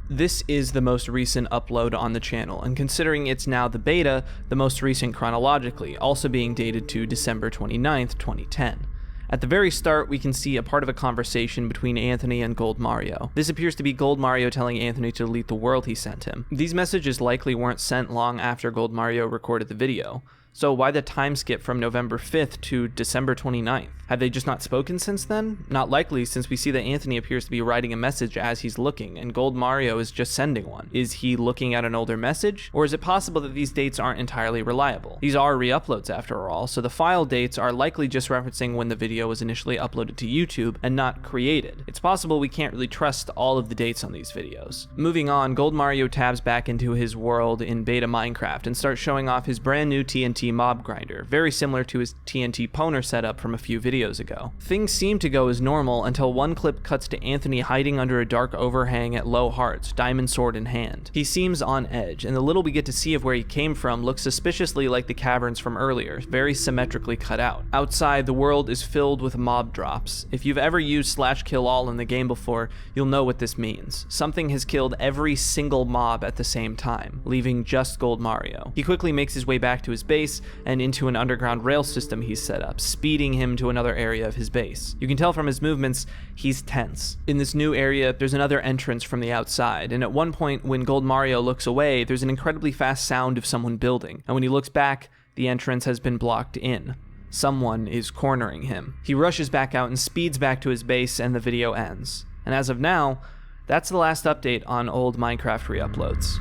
This is the most recent upload on the channel, and considering it's now the beta, the most recent chronologically, also being dated to December 29th, 2010. At the very start, we can see a part of a conversation between Anthony and Gold Mario. This appears to be Gold Mario telling Anthony to delete the world he sent him. These messages likely weren't sent long after Gold Mario recorded the video. So why the time skip from November 5th to December 29th? Have they just not spoken since then? Not likely, since we see that Anthony appears to be writing a message as he's looking, and Gold Mario is just sending one. Is he looking at an older message? Or is it possible that these dates aren't entirely reliable? These are re-uploads after all, so the file dates are likely just referencing when the video was initially uploaded to YouTube and not created. It's possible we can't really trust all of the dates on these videos. Moving on, Gold Mario tabs back into his world in beta Minecraft and starts showing off his brand new TNT mob grinder, very similar to his TNT Pwner setup from a few videos ago. Things seem to go as normal until one clip cuts to Anthony hiding under a dark overhang at low hearts, diamond sword in hand. He seems on edge, and the little we get to see of where he came from looks suspiciously like the caverns from earlier, very symmetrically cut out. Outside, the world is filled with mob drops. If you've ever used /kill all in the game before, you'll know what this means. Something has killed every single mob at the same time, leaving just Gold Mario. He quickly makes his way back to his base and into an underground rail system he's set up, speeding him to another area of his base. You can tell from his movements, he's tense. In this new area, there's another entrance from the outside, and at one point when Gold Mario looks away, there's an incredibly fast sound of someone building, and when he looks back, the entrance has been blocked in. Someone is cornering him. He rushes back out and speeds back to his base, and the video ends. And as of now, that's the last update on old Minecraft Reuploads.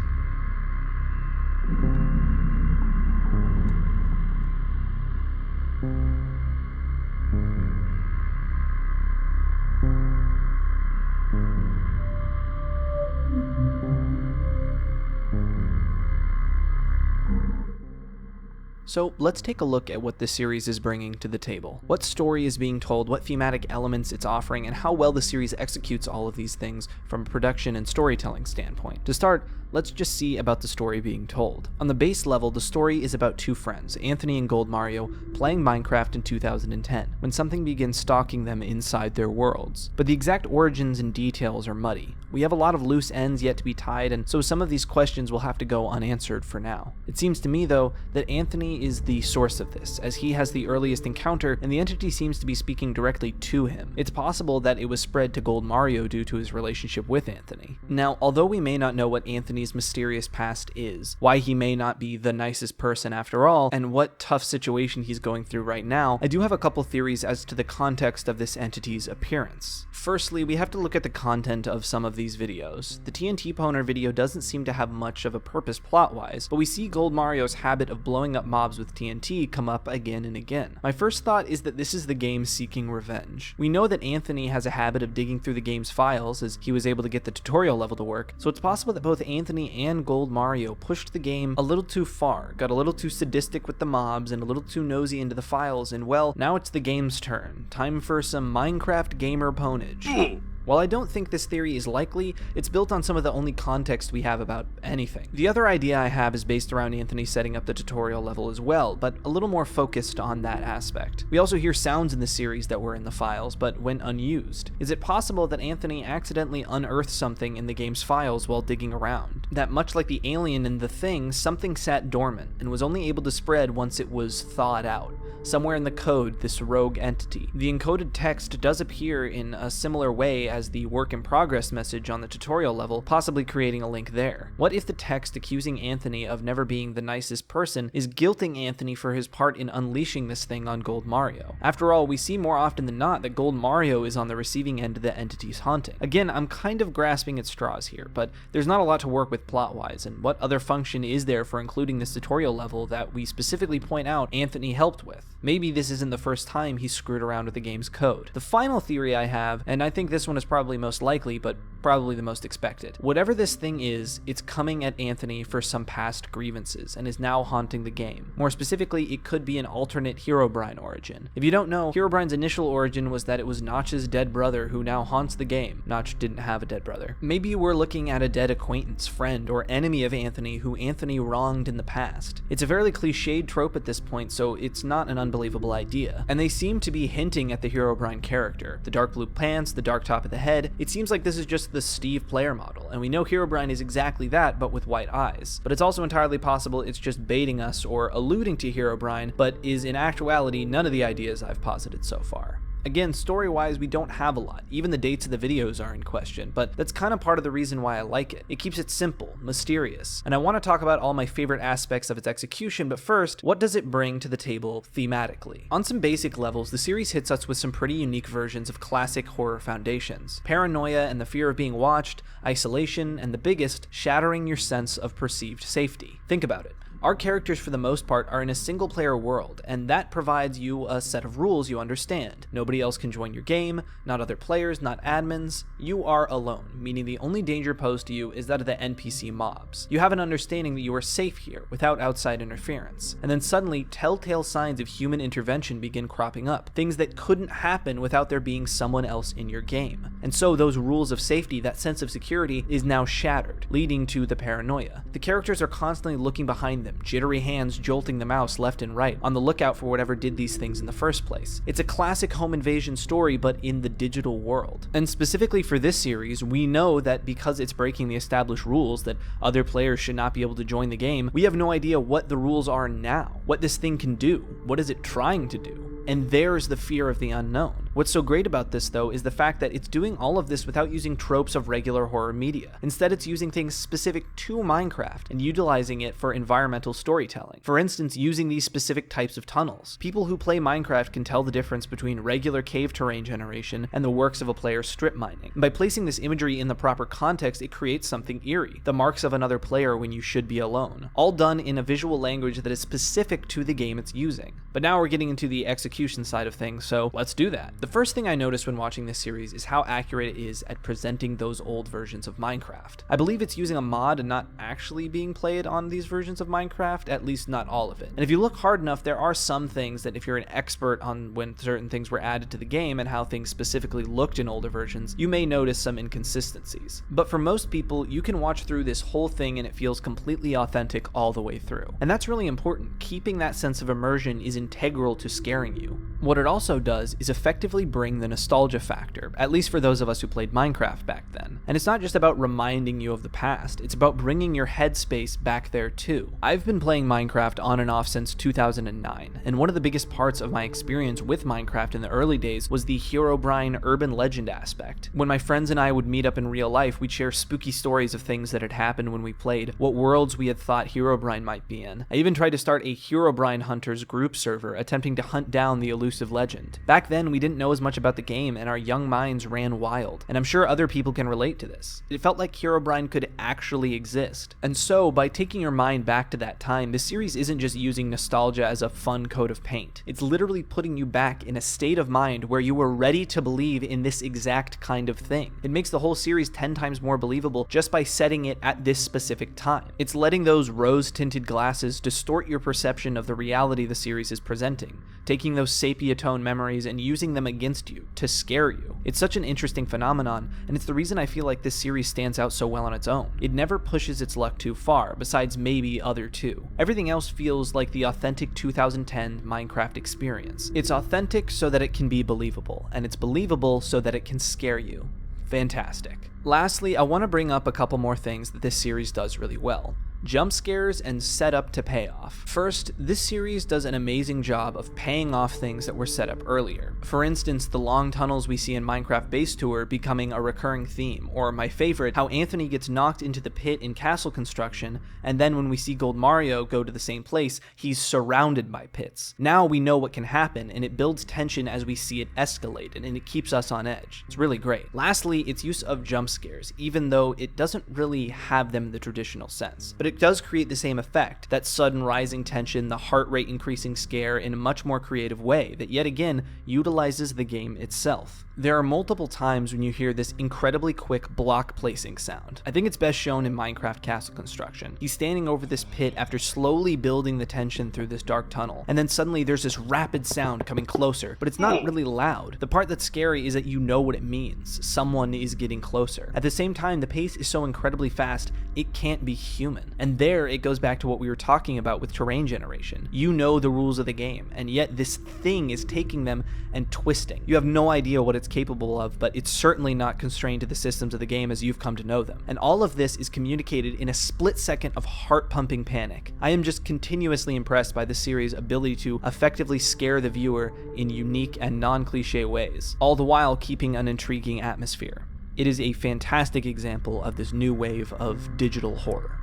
So let's take a look at what this series is bringing to the table. What story is being told, what thematic elements it's offering, and how well the series executes all of these things from a production and storytelling standpoint. To start, let's just see about the story being told. On the base level, the story is about two friends, Anthony and Gold Mario, playing Minecraft in 2010, when something begins stalking them inside their worlds. But the exact origins and details are muddy. We have a lot of loose ends yet to be tied, and so some of these questions will have to go unanswered for now. It seems to me, though, that Anthony is the source of this, as he has the earliest encounter, and the entity seems to be speaking directly to him. It's possible that it was spread to Gold Mario due to his relationship with Anthony. Now, although we may not know what Anthony's mysterious past is, why he may not be the nicest person after all, and what tough situation he's going through right now, I do have a couple theories as to the context of this entity's appearance. Firstly, we have to look at the content of some of these videos. The TNT Pwner video doesn't seem to have much of a purpose plot-wise, but we see Gold Mario's habit of blowing up mobs with TNT come up again and again. My first thought is that this is the game seeking revenge. We know that Anthony has a habit of digging through the game's files, as he was able to get the tutorial level to work, so it's possible that both Anthony and Gold Mario pushed the game a little too far, got a little too sadistic with the mobs, and a little too nosy into the files, and well, now it's the game's turn. Time for some Minecraft gamer pwnage. While I don't think this theory is likely, it's built on some of the only context we have about anything. The other idea I have is based around Anthony setting up the tutorial level as well, but a little more focused on that aspect. We also hear sounds in the series that were in the files, but went unused. Is it possible that Anthony accidentally unearthed something in the game's files while digging around? that much like the alien in The Thing, something sat dormant and was only able to spread once it was thawed out. Somewhere in the code, this rogue entity. The encoded text does appear in a similar way as the work in progress message on the tutorial level, possibly creating a link there. What if the text accusing Anthony of never being the nicest person is guilting Anthony for his part in unleashing this thing on Gold Mario? After all, we see more often than not that Gold Mario is on the receiving end of the entity's haunting. Again, I'm kind of grasping at straws here, but there's not a lot to work with plot-wise, and what other function is there for including this tutorial level that we specifically point out Anthony helped with? Maybe this isn't the first time he's screwed around with the game's code. The final theory I have, and I think this one is probably most likely, but probably the most expected. Whatever this thing is, it's coming at Anthony for some past grievances, and is now haunting the game. More specifically, it could be an alternate Herobrine origin. If you don't know, Herobrine's initial origin was that it was Notch's dead brother who now haunts the game. Notch didn't have a dead brother. Maybe we're looking at a dead acquaintance, friend, or enemy of Anthony who Anthony wronged in the past. It's a fairly cliched trope at this point, so it's not an unbelievable idea. And they seem to be hinting at the Herobrine character. The dark blue pants, the dark top of the head. It seems like this is just the Steve player model, and we know Herobrine is exactly that, but with white eyes. But it's also entirely possible it's just baiting us or alluding to Herobrine, but is in actuality none of the ideas I've posited so far. Again, story-wise, we don't have a lot. Even the dates of the videos are in question, but that's kind of part of the reason why I like it. It keeps it simple, mysterious, and I want to talk about all my favorite aspects of its execution, but first, what does it bring to the table thematically? On some basic levels, the series hits us with some pretty unique versions of classic horror foundations. Paranoia and the fear of being watched, isolation, and the biggest, shattering your sense of perceived safety. Think about it. Our characters, for the most part, are in a single-player world, and that provides you a set of rules you understand. Nobody else can join your game, not other players, not admins. You are alone, meaning the only danger posed to you is that of the NPC mobs. You have an understanding that you are safe here, without outside interference. And then suddenly, telltale signs of human intervention begin cropping up, things that couldn't happen without there being someone else in your game. And so those rules of safety, that sense of security, is now shattered, leading to the paranoia. The characters are constantly looking behind them, jittery hands jolting the mouse left and right, on the lookout for whatever did these things in the first place. It's a classic home invasion story, but in the digital world. And specifically for this series, we know that because it's breaking the established rules that other players should not be able to join the game, we have no idea what the rules are now, what this thing can do, what is it trying to do. And there's the fear of the unknown. What's so great about this, though, is the fact that it's doing all of this without using tropes of regular horror media. Instead, it's using things specific to Minecraft and utilizing it for environmental storytelling. For instance, using these specific types of tunnels. People who play Minecraft can tell the difference between regular cave terrain generation and the works of a player strip mining. And by placing this imagery in the proper context, it creates something eerie, the marks of another player when you should be alone. All done in a visual language that is specific to the game it's using. But now we're getting into the execution side of things, so let's do that. The first thing I noticed when watching this series is how accurate it is at presenting those old versions of Minecraft. I believe it's using a mod and not actually being played on these versions of Minecraft, at least not all of it. And if you look hard enough, there are some things that if you're an expert on when certain things were added to the game and how things specifically looked in older versions, you may notice some inconsistencies. But for most people, you can watch through this whole thing and it feels completely authentic all the way through. And that's really important. Keeping that sense of immersion is integral to scaring you. What it also does is effectively bring the nostalgia factor, at least for those of us who played Minecraft back then. And it's not just about reminding you of the past, it's about bringing your headspace back there too. I've been playing Minecraft on and off since 2009, and one of the biggest parts of my experience with Minecraft in the early days was the Herobrine urban legend aspect. When my friends and I would meet up in real life, we'd share spooky stories of things that had happened when we played, what worlds we had thought Herobrine might be in. I even tried to start a Herobrine Hunters group server, attempting to hunt down the elusive legend. Back then, we didn't know as much about the game, and our young minds ran wild, and I'm sure other people can relate to this. It felt like Herobrine could actually exist. And so, by taking your mind back to that time, this series isn't just using nostalgia as a fun coat of paint. It's literally putting you back in a state of mind where you were ready to believe in this exact kind of thing. It makes the whole series 10 times more believable just by setting it at this specific time. It's letting those rose-tinted glasses distort your perception of the reality the series is presenting, taking those sepia-tone memories and using them against you to scare you. It's such an interesting phenomenon, and it's the reason I feel like this series stands out so well on its own. It never pushes its luck too far, besides maybe Other 2. Everything else feels like the authentic 2010 Minecraft experience. It's authentic so that it can be believable, and it's believable so that it can scare you. fantastic. Lastly, I want to bring up a couple more things that this series does really well. Jump scares and setup to payoff. First, this series does an amazing job of paying off things that were set up earlier. For instance, the long tunnels we see in Minecraft Base Tour becoming a recurring theme, or my favorite, how Anthony gets knocked into the pit in castle construction, and then when we see Gold Mario go to the same place, he's surrounded by pits. Now we know what can happen, and it builds tension as we see it escalate, and it keeps us on edge. It's really great. Lastly, its use of jump scares, even though it doesn't really have them in the traditional sense. But it does create the same effect, that sudden rising tension, the heart rate increasing scare in a much more creative way that yet again utilizes the game itself. There are multiple times when you hear this incredibly quick block placing sound. I think it's best shown in Minecraft castle construction. He's standing over this pit after slowly building the tension through this dark tunnel, and then suddenly there's this rapid sound coming closer, but it's not really loud. The part that's scary is that you know what it means. Someone is getting closer. At the same time, the pace is so incredibly fast, it can't be human. And there it goes back to what we were talking about with terrain generation. You know the rules of the game, and yet this thing is taking them and twisting. You have no idea what it's capable of, but it's certainly not constrained to the systems of the game as you've come to know them. And all of this is communicated in a split second of heart-pumping panic. I am just continuously impressed by the series' ability to effectively scare the viewer in unique and non-cliche ways, all the while keeping an intriguing atmosphere. It is a fantastic example of this new wave of digital horror.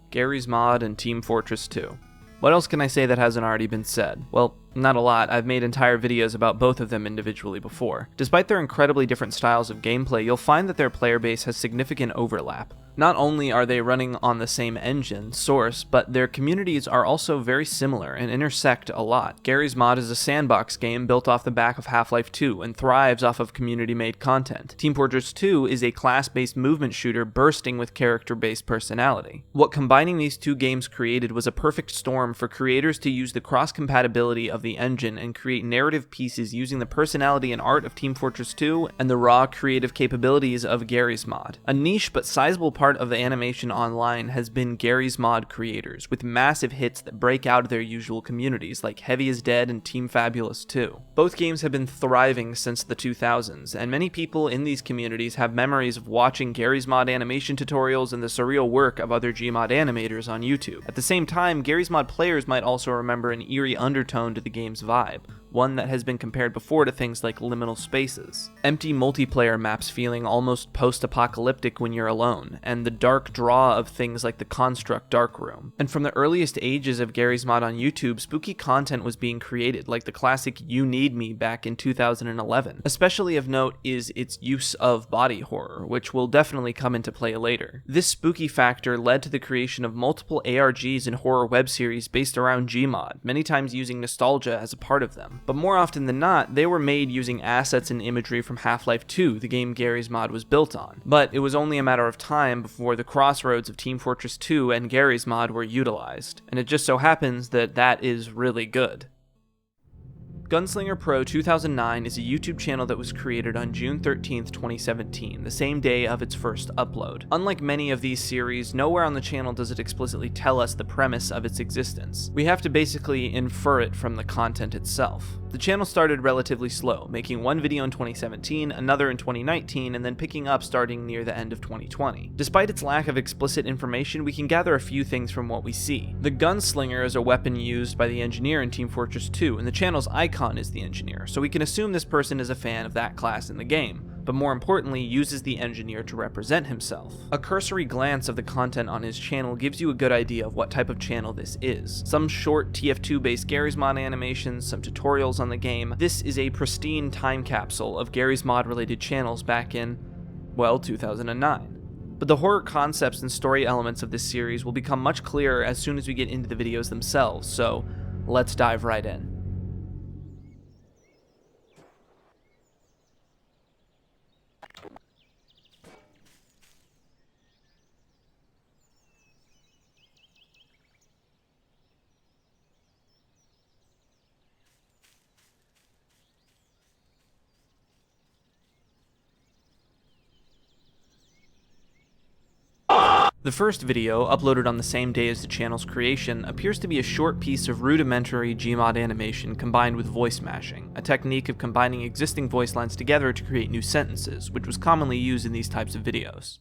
Garry's Mod and Team Fortress 2. What else can I say that hasn't already been said? Well, not a lot. I've made entire videos about both of them individually before. Despite their incredibly different styles of gameplay, you'll find that their player base has significant overlap. Not only are they running on the same engine, Source, but their communities are also very similar and intersect a lot. Garry's Mod is a sandbox game built off the back of Half-Life 2 and thrives off of community-made content. Team Fortress 2 is a class-based movement shooter bursting with character-based personality. What combining these two games created was a perfect storm for creators to use the cross-compatibility of the engine and create narrative pieces using the personality and art of Team Fortress 2 and the raw creative capabilities of Garry's Mod. A niche but sizable part of the animation online has been Garry's Mod creators, with massive hits that break out of their usual communities like Heavy is Dead and Team Fabulous 2. Both games have been thriving since the 2000s, and many people in these communities have memories of watching Garry's Mod animation tutorials and the surreal work of other Gmod animators on YouTube. At the same time, Garry's Mod players might also remember an eerie undertone to the game's vibe, one that has been compared before to things like liminal spaces. Empty multiplayer maps feeling almost post-apocalyptic when you're alone, and the dark draw of things like the Construct Darkroom. And from the earliest ages of Garry's Mod on YouTube, spooky content was being created, like the classic You Need Me back in 2011. Especially of note is its use of body horror, which will definitely come into play later. This spooky factor led to the creation of multiple ARGs and horror web series based around Gmod, many times using nostalgia as a part of them. But more often than not, they were made using assets and imagery from Half-Life 2, the game Garry's Mod was built on. But it was only a matter of time before the crossroads of Team Fortress 2 and Garry's Mod were utilized, and it just so happens that that is really good. Gunslinger Pro 2009 is a YouTube channel that was created on June 13th, 2017, the same day of its first upload. Unlike many of these series, nowhere on the channel does it explicitly tell us the premise of its existence. We have to basically infer it from the content itself. The channel started relatively slow, making one video in 2017, another in 2019, and then picking up starting near the end of 2020. Despite its lack of explicit information, we can gather a few things from what we see. The Gunslinger is a weapon used by the engineer in Team Fortress 2, and the channel's icon is the engineer, so we can assume this person is a fan of that class in the game, but more importantly, uses the engineer to represent himself. A cursory glance of the content on his channel gives you a good idea of what type of channel this is. Some short TF2-based Garry's Mod animations, some tutorials on the game. This is a pristine time capsule of Garry's Mod-related channels back in, well, 2009. But the horror concepts and story elements of this series will become much clearer as soon as we get into the videos themselves, so let's dive right in. The first video, uploaded on the same day as the channel's creation, appears to be a short piece of rudimentary Gmod animation combined with voice mashing, a technique of combining existing voice lines together to create new sentences, which was commonly used in these types of videos.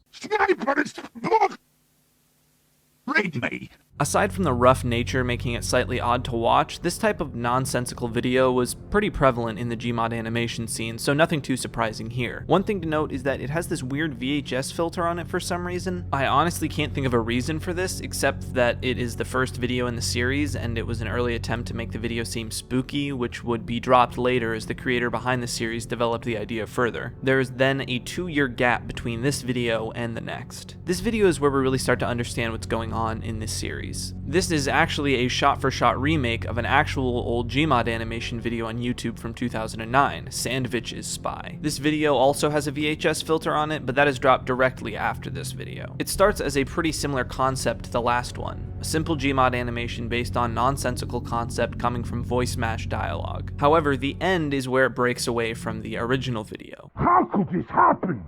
Read me. Aside from the rough nature making it slightly odd to watch, this type of nonsensical video was pretty prevalent in the Gmod animation scene, so nothing too surprising here. One thing to note is that it has this weird VHS filter on it for some reason. I honestly can't think of a reason for this, except that it is the first video in the series, and it was an early attempt to make the video seem spooky, which would be dropped later as the creator behind the series developed the idea further. There is then a 2-year gap between this video and the next. This video is where we really start to understand what's going on in this series. This is actually a shot-for-shot remake of an actual old Gmod animation video on YouTube from 2009, Sandwich's Spy. This video also has a VHS filter on it, but that is dropped directly after this video. It starts as a pretty similar concept to the last one, a simple Gmod animation based on nonsensical concept coming from voice mash dialogue. However, the end is where it breaks away from the original video. How could this happen?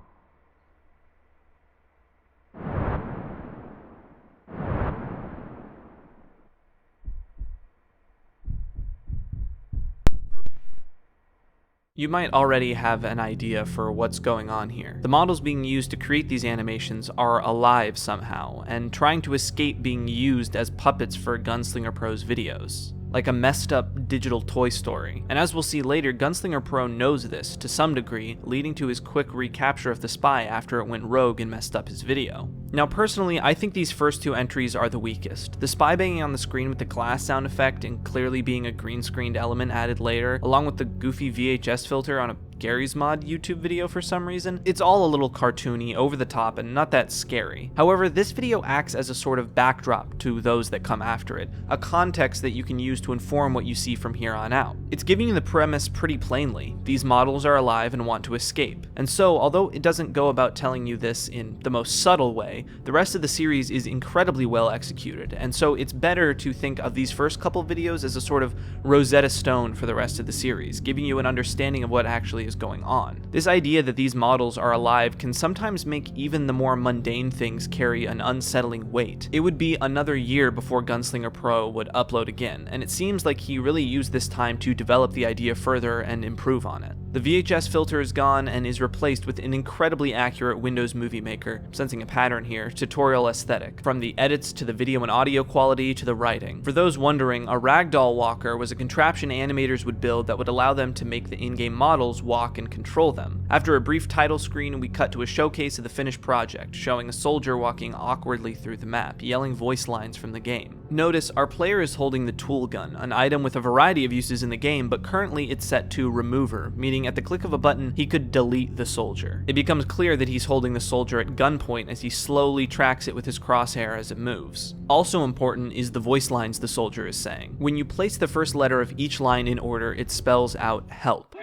You might already have an idea for what's going on here. The models being used to create these animations are alive somehow, and trying to escape being used as puppets for Gunslinger Pro's videos, like a messed up digital Toy Story. And as we'll see later, Gunslinger Pro knows this to some degree, leading to his quick recapture of the spy after it went rogue and messed up his video. Now personally, I think these first 2 entries are the weakest. The spy banging on the screen with the glass sound effect and clearly being a green screened element added later, along with the goofy VHS filter on a Gary's Mod YouTube video for some reason. It's all a little cartoony, over the top, and not that scary. However, this video acts as a sort of backdrop to those that come after it, a context that you can use to inform what you see from here on out. It's giving you the premise pretty plainly. These models are alive and want to escape. And so, although it doesn't go about telling you this in the most subtle way, the rest of the series is incredibly well executed, and so it's better to think of these first couple videos as a sort of Rosetta Stone for the rest of the series, giving you an understanding of what actually is going on. This idea that these models are alive can sometimes make even the more mundane things carry an unsettling weight. It would be another year before Gunslinger Pro would upload again, and it seems like he really used this time to develop the idea further and improve on it. The VHS filter is gone and is replaced with an incredibly accurate Windows Movie Maker, sensing a pattern here, tutorial aesthetic, from the edits to the video and audio quality to the writing. For those wondering, a ragdoll walker was a contraption animators would build that would allow them to make the in-game models walk and control them. After a brief title screen, we cut to a showcase of the finished project, showing a soldier walking awkwardly through the map, yelling voice lines from the game. Notice, our player is holding the tool gun, an item with a variety of uses in the game, but currently it's set to remover, meaning at the click of a button, he could delete the soldier. It becomes clear that he's holding the soldier at gunpoint as he slowly tracks it with his crosshair as it moves. Also important is the voice lines the soldier is saying. When you place the first letter of each line in order, it spells out help.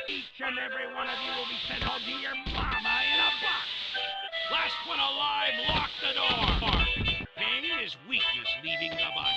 Each and every one of you will be sent home to your mama in a box. Last one alive, lock the door. Pain is weakness leaving the body.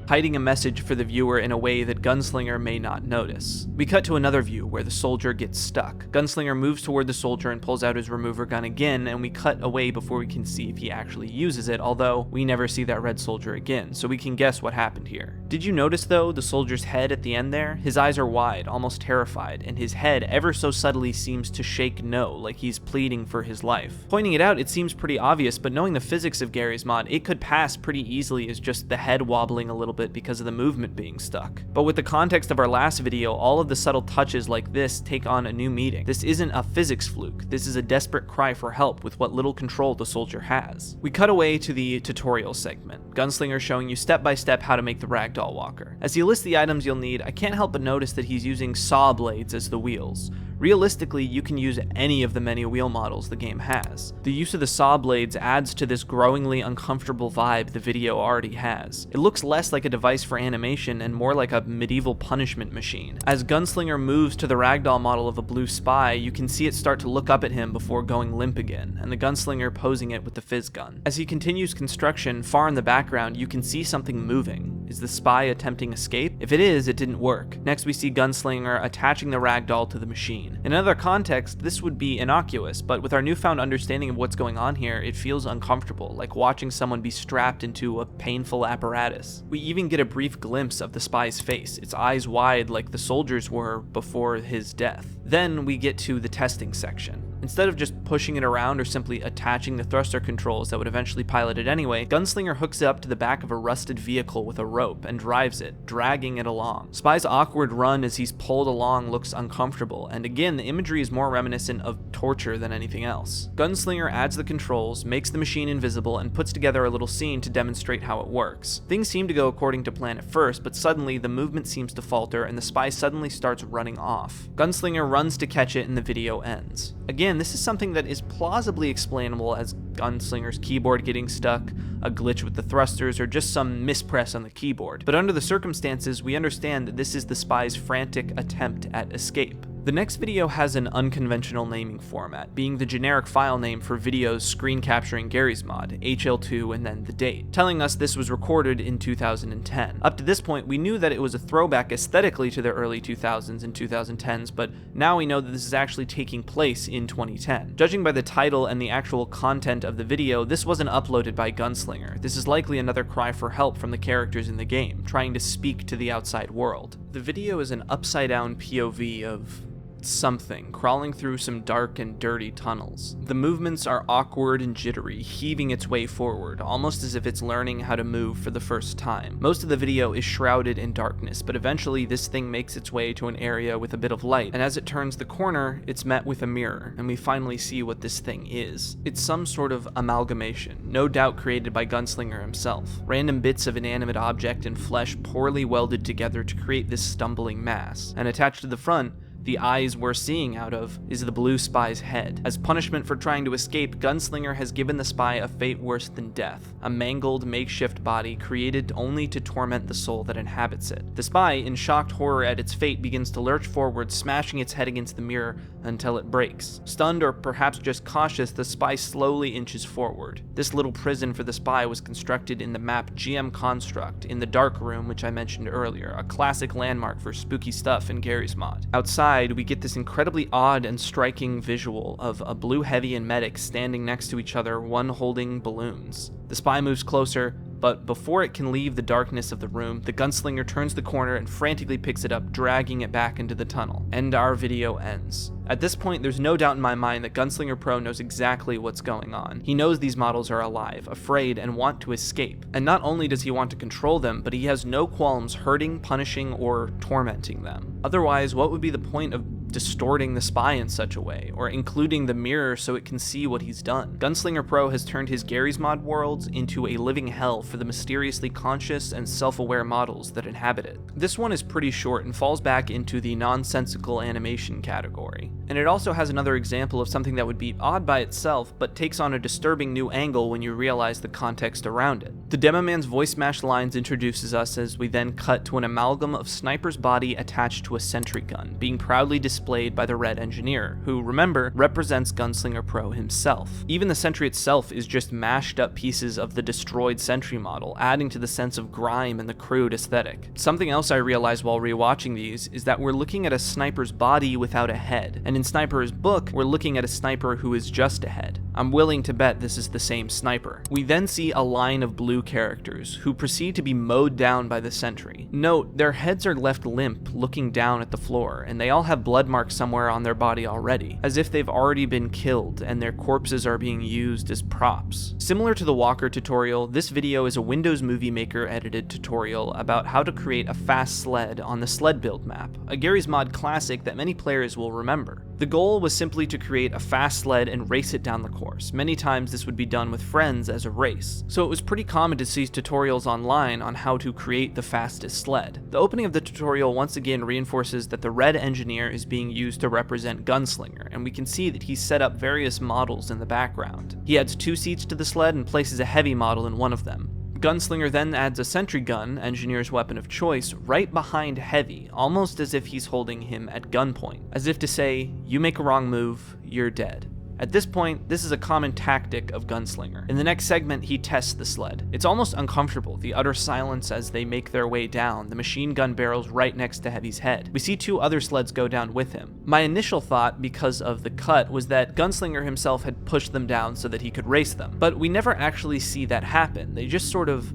Hiding a message for the viewer in a way that Gunslinger may not notice. We cut to another view where the soldier gets stuck. Gunslinger moves toward the soldier and pulls out his remover gun again, and we cut away before we can see if he actually uses it, although we never see that red soldier again, so we can guess what happened here. Did you notice though the soldier's head at the end there? His eyes are wide, almost terrified, and his head ever so subtly seems to shake no, like he's pleading for his life. Pointing it out, it seems pretty obvious, but knowing the physics of Gary's Mod, it could pass pretty easily as just the head wobbling a little bit because of the movement being stuck. But with the context of our last video, all of the subtle touches like this take on a new meaning. This isn't a physics fluke, this is a desperate cry for help with what little control the soldier has. We cut away to the tutorial segment, Gunslinger showing you step by step how to make the ragdoll walker. As he lists the items you'll need, I can't help but notice that he's using saw blades as the wheels. Realistically, you can use any of the many wheel models the game has. The use of the saw blades adds to this growingly uncomfortable vibe the video already has. It looks less like a device for animation and more like a medieval punishment machine. As Gunslinger moves to the ragdoll model of a blue spy, you can see it start to look up at him before going limp again, and the Gunslinger posing it with the fizz gun. As he continues construction, far in the background, you can see something moving. Is the spy attempting escape? If it is, it didn't work. Next we see Gunslinger attaching the ragdoll to the machine. In another context, this would be innocuous, but with our newfound understanding of what's going on here, it feels uncomfortable, like watching someone be strapped into a painful apparatus. We even get a brief glimpse of the spy's face, its eyes wide like the soldiers were before his death. Then we get to the testing section. Instead of just pushing it around or simply attaching the thruster controls that would eventually pilot it anyway, Gunslinger hooks it up to the back of a rusted vehicle with a rope and drives it, dragging it along. Spy's awkward run as he's pulled along looks uncomfortable, and again, the imagery is more reminiscent of torture than anything else. Gunslinger adds the controls, makes the machine invisible, and puts together a little scene to demonstrate how it works. Things seem to go according to plan at first, but suddenly the movement seems to falter and the spy suddenly starts running off. Gunslinger runs to catch it and the video ends. Again, this is something that is plausibly explainable as Gunslinger's keyboard getting stuck, a glitch with the thrusters, or just some mispress on the keyboard. But under the circumstances, we understand that this is the spy's frantic attempt at escape. The next video has an unconventional naming format, being the generic file name for videos screen capturing Gary's mod, HL2 and then the date, telling us this was recorded in 2010. Up to this point, we knew that it was a throwback aesthetically to the early 2000s and 2010s, but now we know that this is actually taking place in 2010. Judging by the title and the actual content of the video, this wasn't uploaded by Gunslinger. This is likely another cry for help from the characters in the game, trying to speak to the outside world. The video is an upside-down POV of something crawling through some dark and dirty tunnels. The movements are awkward and jittery, heaving its way forward, almost as if it's learning how to move for the first time. Most of the video is shrouded in darkness, but eventually this thing makes its way to an area with a bit of light, and as it turns the corner, it's met with a mirror, and we finally see what this thing is. It's some sort of amalgamation, no doubt created by Gunslinger himself. Random bits of inanimate object and flesh poorly welded together to create this stumbling mass, and attached to the front, the eyes we're seeing out of is the blue spy's head. As punishment for trying to escape, Gunslinger has given the spy a fate worse than death, a mangled makeshift body created only to torment the soul that inhabits it. The spy, in shocked horror at its fate, begins to lurch forward, smashing its head against the mirror until it breaks. Stunned or perhaps just cautious, the spy slowly inches forward. This little prison for the spy was constructed in the map GM Construct in the Dark Room, which I mentioned earlier, a classic landmark for spooky stuff in Gary's mod. Outside, we get this incredibly odd and striking visual of a blue heavy and medic standing next to each other, one holding balloons. The spy moves closer, but before it can leave the darkness of the room, the Gunslinger turns the corner and frantically picks it up, dragging it back into the tunnel. And our video ends. At this point, there's no doubt in my mind that Gunslinger Pro knows exactly what's going on. He knows these models are alive, afraid, and want to escape. And not only does he want to control them, but he has no qualms hurting, punishing, or tormenting them. Otherwise, what would be the point of distorting the spy in such a way, or including the mirror so it can see what he's done? Gunslinger Pro has turned his Gary's mod worlds into a living hell for the mysteriously conscious and self-aware models that inhabit it. This one is pretty short and falls back into the nonsensical animation category. And it also has another example of something that would be odd by itself, but takes on a disturbing new angle when you realize the context around it. The Demo Man's voice smash lines introduces us as we then cut to an amalgam of Sniper's body attached to a sentry gun, being proudly displayed by the Red Engineer, who, remember, represents Gunslinger Pro himself. Even the sentry itself is just mashed up pieces of the destroyed sentry model, adding to the sense of grime and the crude aesthetic. Something else I realized while rewatching these is that we're looking at a sniper's body without a head, and in Sniper's book, we're looking at a sniper who is just a head. I'm willing to bet this is the same sniper. We then see a line of blue characters, who proceed to be mowed down by the sentry. Note, their heads are left limp, looking down at the floor, and they all have blood marks somewhere on their body already, as if they've already been killed and their corpses are being used as props. Similar to the Walker tutorial, this video is a Windows Movie Maker edited tutorial about how to create a fast sled on the sled build map, a Gary's mod classic that many players will remember. The goal was simply to create a fast sled and race it down the course. Many times this would be done with friends as a race, so it was pretty common to see tutorials online on how to create the fastest sled. The opening of the tutorial once again reinforces that the Red Engineer is being used to represent Gunslinger, and we can see that he's set up various models in the background. He adds 2 seats to the sled and places a heavy model in one of them. Gunslinger then adds a sentry gun, Engineer's weapon of choice, right behind Heavy, almost as if he's holding him at gunpoint, as if to say, you make a wrong move, you're dead. At this point, this is a common tactic of Gunslinger. In the next segment, he tests the sled. It's almost uncomfortable, the utter silence as they make their way down, the machine gun barrels right next to Heavy's head. We see 2 other sleds go down with him. My initial thought, because of the cut, was that Gunslinger himself had pushed them down so that he could race them. But we never actually see that happen. They just sort of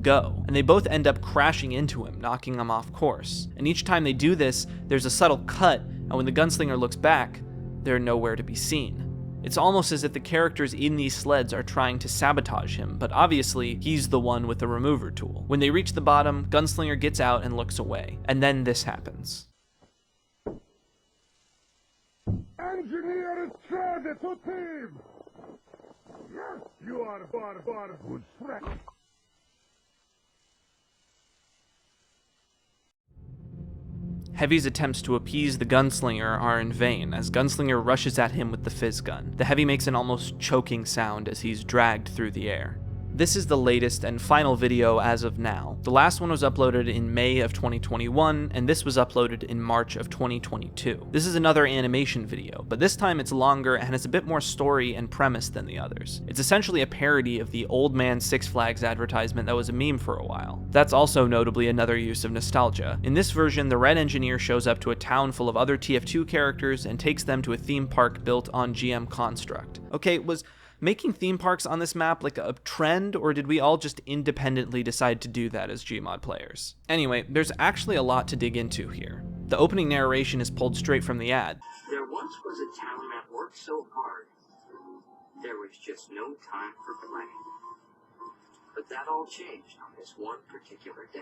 go, and they both end up crashing into him, knocking him off course. And each time they do this, there's a subtle cut, and when the Gunslinger looks back, they're nowhere to be seen. It's almost as if the characters in these sleds are trying to sabotage him, but obviously, he's the one with the remover tool. When they reach the bottom, Gunslinger gets out and looks away. And then this happens. Engineer is charged to team! Yes, you are good friend. Heavy's attempts to appease the Gunslinger are in vain, as Gunslinger rushes at him with the fizz gun. The Heavy makes an almost choking sound as he's dragged through the air. This is the latest and final video as of now. The last one was uploaded in May of 2021, and this was uploaded in March of 2022. This is another animation video, but this time it's longer and has a bit more story and premise than the others. It's essentially a parody of the Old Man Six Flags advertisement that was a meme for a while. That's also notably another use of nostalgia. In this version, the Red Engineer shows up to a town full of other TF2 characters and takes them to a theme park built on GM Construct. Okay, was making theme parks on this map like a trend, or did we all just independently decide to do that as Gmod players? Anyway, there's actually a lot to dig into here. The opening narration is pulled straight from the ad. There once was a town that worked so hard, there was just no time for play. But that all changed on this one particular day.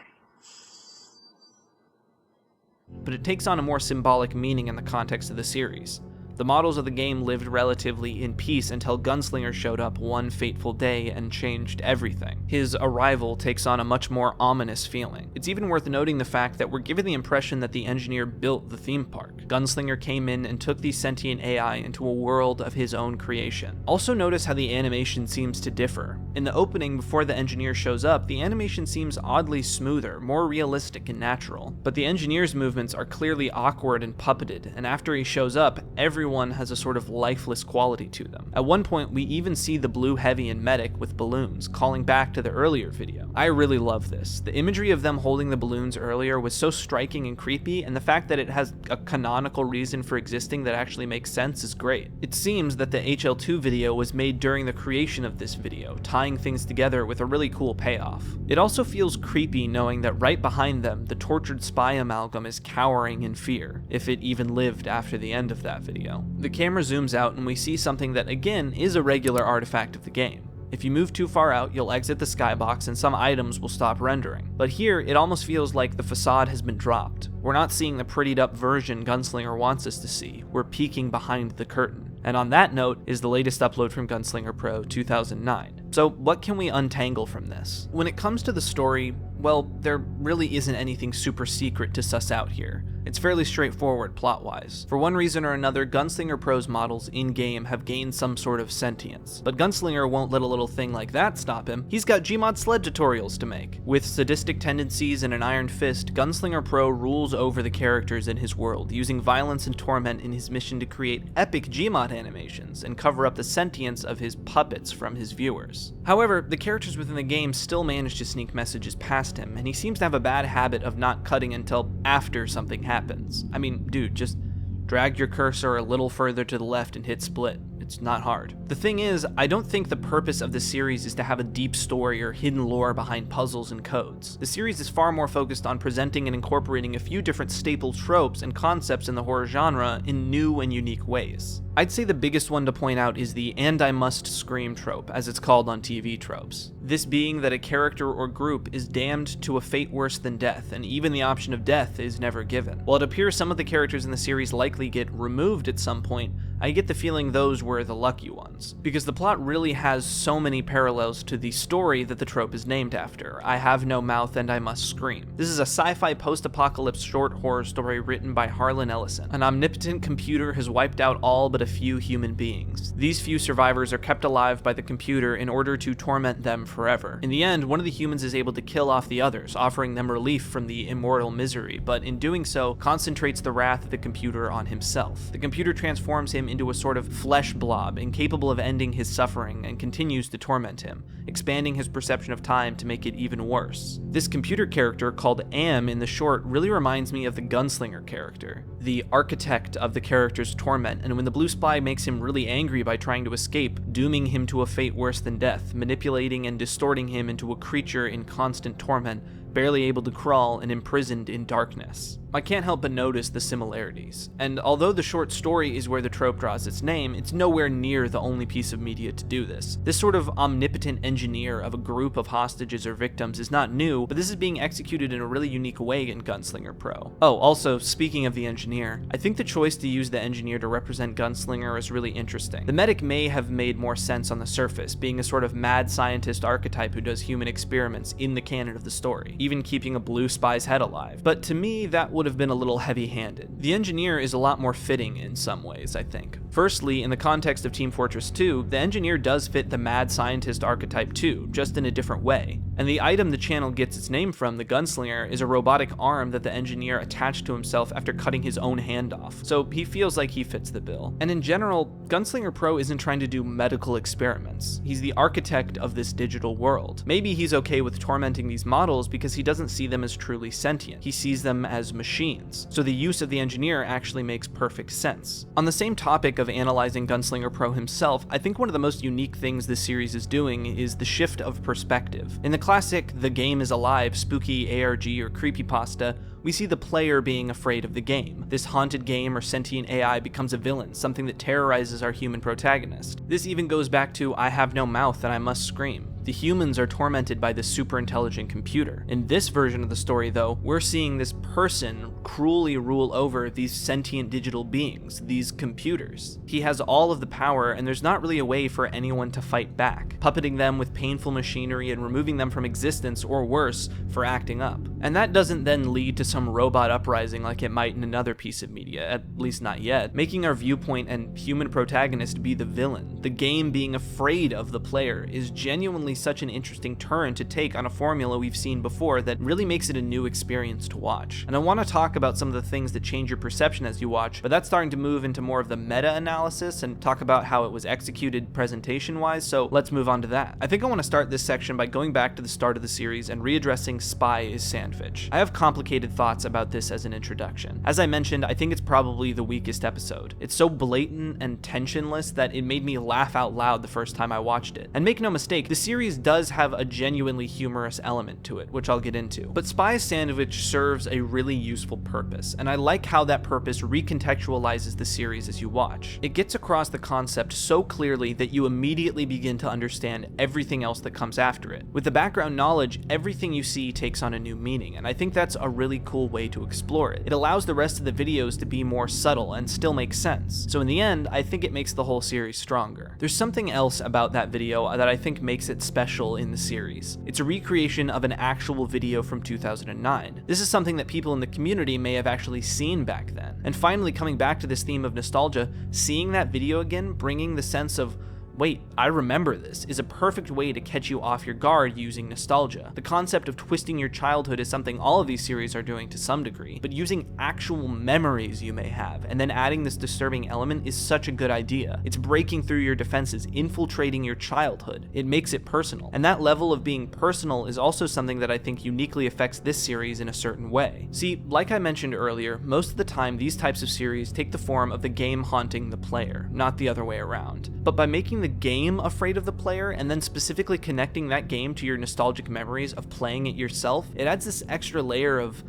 But it takes on a more symbolic meaning in the context of the series. The models of the game lived relatively in peace until Gunslinger showed up one fateful day and changed everything. His arrival takes on a much more ominous feeling. It's even worth noting the fact that we're given the impression that the engineer built the theme park. Gunslinger came in and took the sentient AI into a world of his own creation. Also notice how the animation seems to differ. In the opening, before the engineer shows up, the animation seems oddly smoother, more realistic and natural. But the engineer's movements are clearly awkward and puppeted, and after he shows up, everyone has a sort of lifeless quality to them. At one point, we even see the Blue Heavy and Medic with balloons, calling back to the earlier video. I really love this. The imagery of them holding the balloons earlier was so striking and creepy, and the fact that it has a canonical reason for existing that actually makes sense is great. It seems that the HL2 video was made during the creation of this video, tying things together with a really cool payoff. It also feels creepy knowing that right behind them, the tortured spy amalgam is cowering in fear, if it even lived after the end of that video. The camera zooms out and we see something that again is a regular artifact of the game. If you move too far out, you'll exit the skybox and some items will stop rendering. But here, it almost feels like the facade has been dropped. We're not seeing the prettied up version Gunslinger wants us to see. We're peeking behind the curtain. And on that note is the latest upload from Gunslinger Pro 2009. So what can we untangle from this? When it comes to the story, well, there really isn't anything super secret to suss out here. It's fairly straightforward plot-wise. For one reason or another, Gunslinger Pro's models in-game have gained some sort of sentience. But Gunslinger won't let a little thing like that stop him. He's got Gmod sled tutorials to make. With sadistic tendencies and an iron fist, Gunslinger Pro rules over the characters in his world, using violence and torment in his mission to create epic Gmod animations and cover up the sentience of his puppets from his viewers. However, the characters within the game still manage to sneak messages past him, and he seems to have a bad habit of not cutting until after something happens. I mean, dude, just drag your cursor a little further to the left and hit split. It's not hard. The thing is, I don't think the purpose of the series is to have a deep story or hidden lore behind puzzles and codes. The series is far more focused on presenting and incorporating a few different staple tropes and concepts in the horror genre in new and unique ways. I'd say the biggest one to point out is the "and I must scream" trope, as it's called on TV tropes. This being that a character or group is damned to a fate worse than death, and even the option of death is never given. While it appears some of the characters in the series likely get removed at some point, I get the feeling those were the lucky ones, because the plot really has so many parallels to the story that the trope is named after, I Have No Mouth and I Must Scream. This is a sci-fi post-apocalypse short horror story written by Harlan Ellison. An omnipotent computer has wiped out all but a few human beings. These few survivors are kept alive by the computer in order to torment them forever. In the end, one of the humans is able to kill off the others, offering them relief from the immortal misery, but in doing so, concentrates the wrath of the computer on himself. The computer transforms him into a sort of flesh blob, incapable of ending his suffering, and continues to torment him, expanding his perception of time to make it even worse. This computer character, called Am in the short, really reminds me of the gunslinger character, the architect of the character's torment, and when the blue spy makes him really angry by trying to escape, dooming him to a fate worse than death, manipulating and distorting him into a creature in constant torment, barely able to crawl and imprisoned in darkness. I can't help but notice the similarities, and although the short story is where the trope draws its name, it's nowhere near the only piece of media to do this. This sort of omnipotent engineer of a group of hostages or victims is not new, but this is being executed in a really unique way in Gunslinger Pro. Oh, also, speaking of the engineer, I think the choice to use the engineer to represent Gunslinger is really interesting. The medic may have made more sense on the surface, being a sort of mad scientist archetype who does human experiments in the canon of the story, even keeping a blue spy's head alive. But to me, that would have been a little heavy-handed. The engineer is a lot more fitting in some ways, I think. Firstly, in the context of Team Fortress 2, the engineer does fit the mad scientist archetype too, just in a different way. And the item the channel gets its name from, the gunslinger, is a robotic arm that the engineer attached to himself after cutting his own hand off, so he feels like he fits the bill. And in general, Gunslinger Pro isn't trying to do medical experiments. He's the architect of this digital world. Maybe he's okay with tormenting these models because he doesn't see them as truly sentient. He sees them as machines. So the use of the engineer actually makes perfect sense. On the same topic of analyzing Gunslinger Pro himself, I think one of the most unique things this series is doing is the shift of perspective. In the classic "the game is alive" spooky ARG or creepypasta, we see the player being afraid of the game. This haunted game or sentient AI becomes a villain, something that terrorizes our human protagonist. This even goes back to "I have no mouth and I must scream." The humans are tormented by this super intelligent computer. In this version of the story though, we're seeing this person cruelly rule over these sentient digital beings, these computers. He has all of the power and there's not really a way for anyone to fight back, puppeting them with painful machinery and removing them from existence, or worse, for acting up. And that doesn't then lead to some robot uprising like it might in another piece of media, at least not yet, making our viewpoint and human protagonist be the villain. The game being afraid of the player is genuinely such an interesting turn to take on a formula we've seen before that really makes it a new experience to watch. And I want to talk about some of the things that change your perception as you watch, but that's starting to move into more of the meta-analysis and talk about how it was executed presentation-wise, so let's move on to that. I think I want to start this section by going back to the start of the series and readdressing Spy is Sandwich. I have complicated thoughts about this as an introduction. As I mentioned, I think it's probably the weakest episode. It's so blatant and tensionless that it made me laugh out loud the first time I watched it. And make no mistake, the series does have a genuinely humorous element to it, which I'll get into. But Spy is Sandwich serves a really useful purpose, and I like how that purpose recontextualizes the series as you watch. It gets across the concept so clearly that you immediately begin to understand everything else that comes after it. With the background knowledge, everything you see takes on a new meaning, and I think that's a really cool way to explore it. It allows the rest of the videos to be more subtle and still make sense. So in the end, I think it makes the whole series stronger. There's something else about that video that I think makes it special in the series. It's a recreation of an actual video from 2009. This is something that people in the community may have actually seen back then. And finally, coming back to this theme of nostalgia, seeing that video again, bringing the sense of, wait, I remember this, is a perfect way to catch you off your guard using nostalgia. The concept of twisting your childhood is something all of these series are doing to some degree, but using actual memories you may have, and then adding this disturbing element is such a good idea. It's breaking through your defenses, infiltrating your childhood. It makes it personal. And that level of being personal is also something that I think uniquely affects this series in a certain way. See, like I mentioned earlier, most of the time these types of series take the form of the game haunting the player, not the other way around. But by making the game afraid of the player and then specifically connecting that game to your nostalgic memories of playing it yourself, it adds this extra layer of,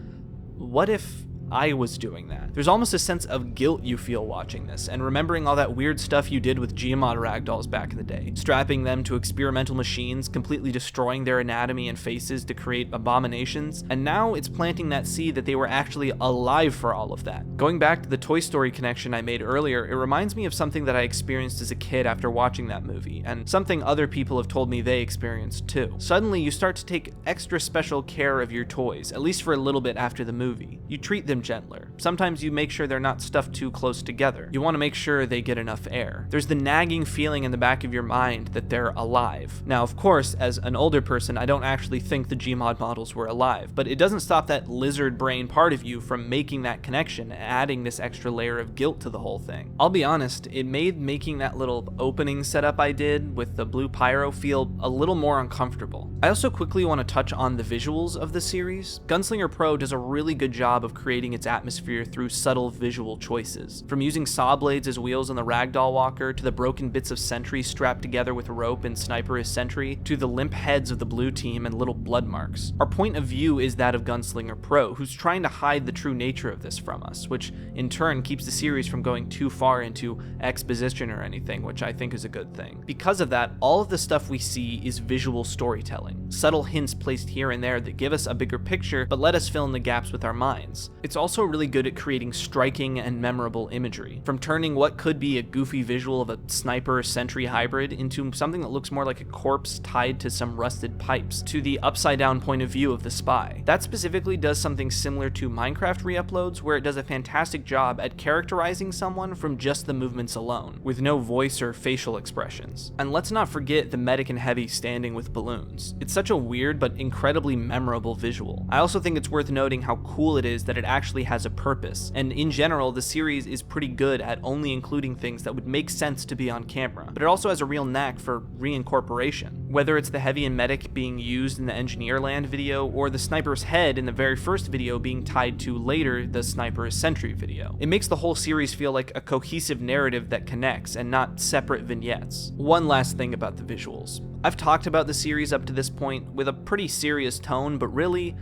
what if I was doing that? There's almost a sense of guilt you feel watching this, and remembering all that weird stuff you did with Geomod ragdolls back in the day, strapping them to experimental machines, completely destroying their anatomy and faces to create abominations, and now it's planting that seed that they were actually alive for all of that. Going back to the Toy Story connection I made earlier, it reminds me of something that I experienced as a kid after watching that movie, and something other people have told me they experienced too. Suddenly you start to take extra special care of your toys, at least for a little bit after the movie. You treat them gentler. sometimes you make sure they're not stuffed too close together. You want to make sure they get enough air. There's the nagging feeling in the back of your mind that they're alive. Now, of course, as an older person, I don't actually think the Gmod models were alive, but it doesn't stop that lizard brain part of you from making that connection, adding this extra layer of guilt to the whole thing. I'll be honest, it made making that little opening setup I did with the blue pyro feel a little more uncomfortable. I also quickly want to touch on the visuals of the series. Gunslinger Pro does a really good job of creating its atmosphere through subtle visual choices. From using saw blades as wheels on the ragdoll walker, to the broken bits of sentry strapped together with rope in Sniper as sentry, to the limp heads of the blue team and little blood marks. Our point of view is that of Gunslinger Pro, who's trying to hide the true nature of this from us, which in turn keeps the series from going too far into exposition or anything, which I think is a good thing. Because of that, all of the stuff we see is visual storytelling, subtle hints placed here and there that give us a bigger picture but let us fill in the gaps with our minds. It's also really good at creating striking and memorable imagery, from turning what could be a goofy visual of a sniper sentry hybrid into something that looks more like a corpse tied to some rusted pipes, to the upside down point of view of the spy. That specifically does something similar to Minecraft Reuploads, where it does a fantastic job at characterizing someone from just the movements alone, with no voice or facial expressions. And let's not forget the medic and heavy standing with balloons. It's such a weird but incredibly memorable visual. I also think it's worth noting how cool it is that it actually has a purpose, and in general the series is pretty good at only including things that would make sense to be on camera, but it also has a real knack for reincorporation. Whether it's the heavy and medic being used in the Engineer Land video, or the sniper's head in the very first video being tied to later the sniper's sentry video. It makes the whole series feel like a cohesive narrative that connects, and not separate vignettes. One last thing about the visuals. I've talked about the series up to this point with a pretty serious tone, but really,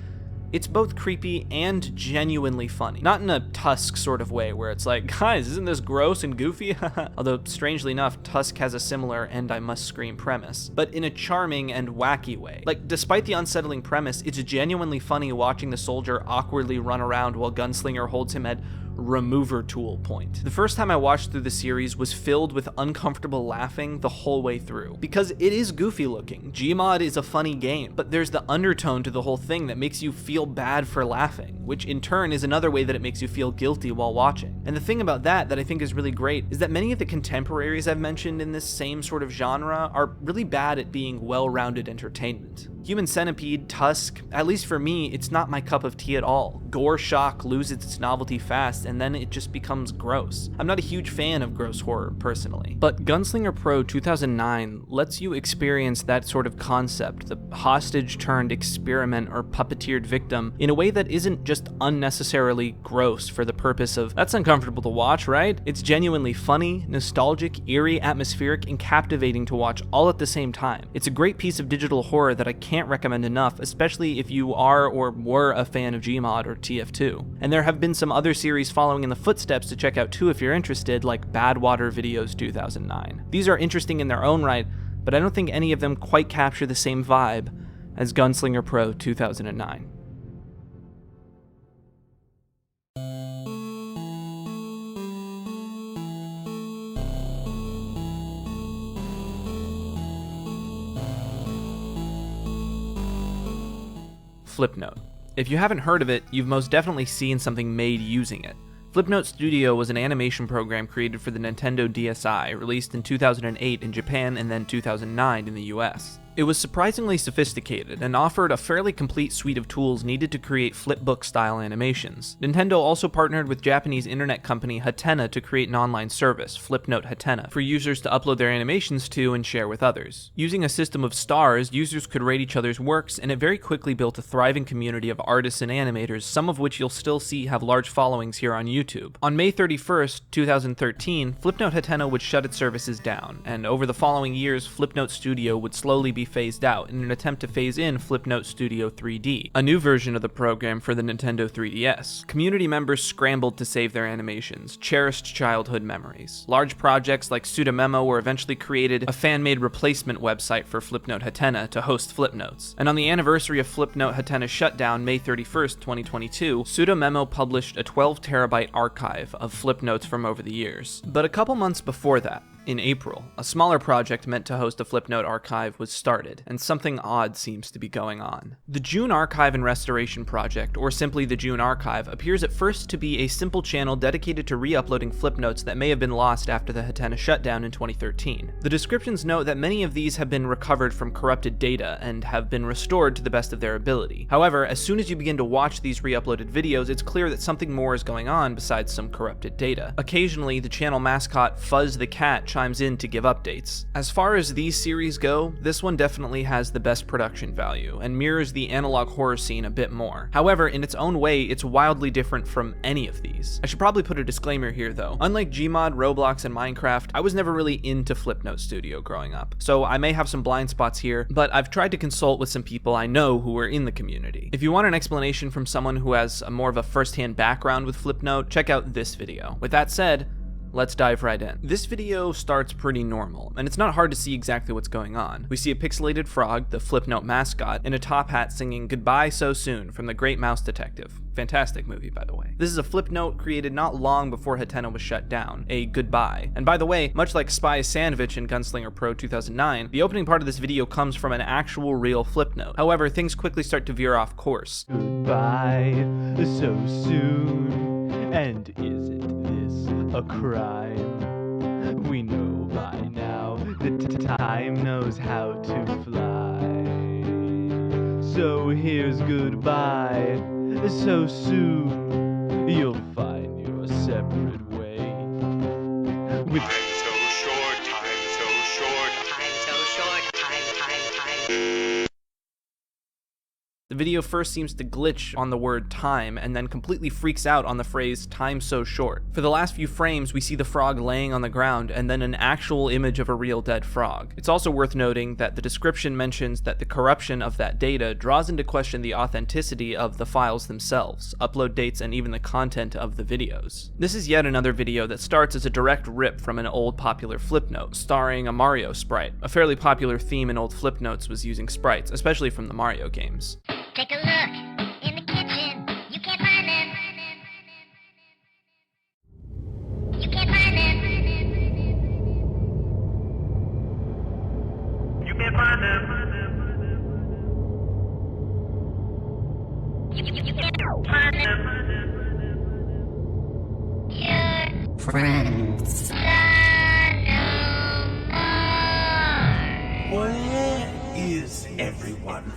it's both creepy and genuinely funny. Not in a Tusk sort of way where it's like, guys, isn't this gross and goofy? Although, strangely enough, Tusk has a similar and I must scream premise, but in a charming and wacky way. Like, despite the unsettling premise, it's genuinely funny watching the soldier awkwardly run around while Gunslinger holds him at remover tool point. The first time I watched through the series was filled with uncomfortable laughing the whole way through, because it is goofy looking. Gmod is a funny game, but there's the undertone to the whole thing that makes you feel bad for laughing, which in turn is another way that it makes you feel guilty while watching. And the thing about that I think is really great is that many of the contemporaries I've mentioned in this same sort of genre are really bad at being well-rounded entertainment. Human Centipede, Tusk, at least for me, it's not my cup of tea at all. Gore Shock loses its novelty fast, and then it just becomes gross. I'm not a huge fan of gross horror, personally. But Gunslinger Pro 2009 lets you experience that sort of concept, the hostage-turned-experiment or puppeteered victim, in a way that isn't just unnecessarily gross for the purpose of, that's uncomfortable to watch, right? It's genuinely funny, nostalgic, eerie, atmospheric, and captivating to watch all at the same time. It's a great piece of digital horror that I can't recommend enough, especially if you are or were a fan of Gmod or TF2. And there have been some other series following in the footsteps to check out too if you're interested, like Badwater Videos 2009. These are interesting in their own right, but I don't think any of them quite capture the same vibe as Gunslinger Pro 2009. Flipnote. If you haven't heard of it, you've most definitely seen something made using it. Flipnote Studio was an animation program created for the Nintendo DSi, released in 2008 in Japan and then 2009 in the US. It was surprisingly sophisticated and offered a fairly complete suite of tools needed to create flipbook-style animations. Nintendo also partnered with Japanese internet company Hatena to create an online service, Flipnote Hatena, for users to upload their animations to and share with others. Using a system of stars, users could rate each other's works, and it very quickly built a thriving community of artists and animators, some of which you'll still see have large followings here on YouTube. On May 31st, 2013, Flipnote Hatena would shut its services down, and over the following years, Flipnote Studio would slowly be phased out in an attempt to phase in Flipnote Studio 3D, a new version of the program for the Nintendo 3DS. Community members scrambled to save their animations, cherished childhood memories. Large projects like Sudomemo were eventually created, a fan-made replacement website for Flipnote Hatena to host Flipnotes. And on the anniversary of Flipnote Hatena's shutdown, May 31st, 2022, Sudomemo published a 12 terabyte archive of Flipnotes from over the years. But a couple months before that, In April, a smaller project meant to host a Flipnote archive was started, and something odd seems to be going on. The June Archive and Restoration Project, or simply the June Archive, appears at first to be a simple channel dedicated to re-uploading Flipnotes that may have been lost after the Hatena shutdown in 2013. The descriptions note that many of these have been recovered from corrupted data and have been restored to the best of their ability. However, as soon as you begin to watch these re-uploaded videos, it's clear that something more is going on besides some corrupted data. Occasionally, the channel mascot Fuzz the Cat chimes in to give updates. As far as these series go, this one definitely has the best production value, and mirrors the analog horror scene a bit more. However, in its own way, it's wildly different from any of these. I should probably put a disclaimer here though. Unlike Gmod, Roblox, and Minecraft, I was never really into Flipnote Studio growing up, so I may have some blind spots here, but I've tried to consult with some people I know who are in the community. If you want an explanation from someone who has more of a first-hand background with Flipnote, check out this video. With that said, let's dive right in. This video starts pretty normal, and it's not hard to see exactly what's going on. We see a pixelated frog, the Flipnote mascot, in a top hat singing "Goodbye So Soon" from The Great Mouse Detective. Fantastic movie, by the way. This is a Flipnote created not long before Hatena was shut down, a goodbye. And by the way, much like Spy Sandwich in Gunslinger Pro 2009, the opening part of this video comes from an actual real Flipnote. However, things quickly start to veer off course. Goodbye, so soon. And isn't this a crime? We know by now that time knows how to fly. So here's goodbye, so soon. You'll find your separate way. With Time so short, time so short. Time so short, time. The video first seems to glitch on the word time, and then completely freaks out on the phrase "time so short." For the last few frames, we see the frog laying on the ground, and then an actual image of a real dead frog. It's also worth noting that the description mentions that the corruption of that data draws into question the authenticity of the files themselves, upload dates, and even the content of the videos. This is yet another video that starts as a direct rip from an old popular Flipnote, starring a Mario sprite. A fairly popular theme in old Flipnotes was using sprites, especially from the Mario games. Take a look in the kitchen. You can't find them. You can't find them. You can't find them. You can't find them. Your friends are no more. Where is everyone?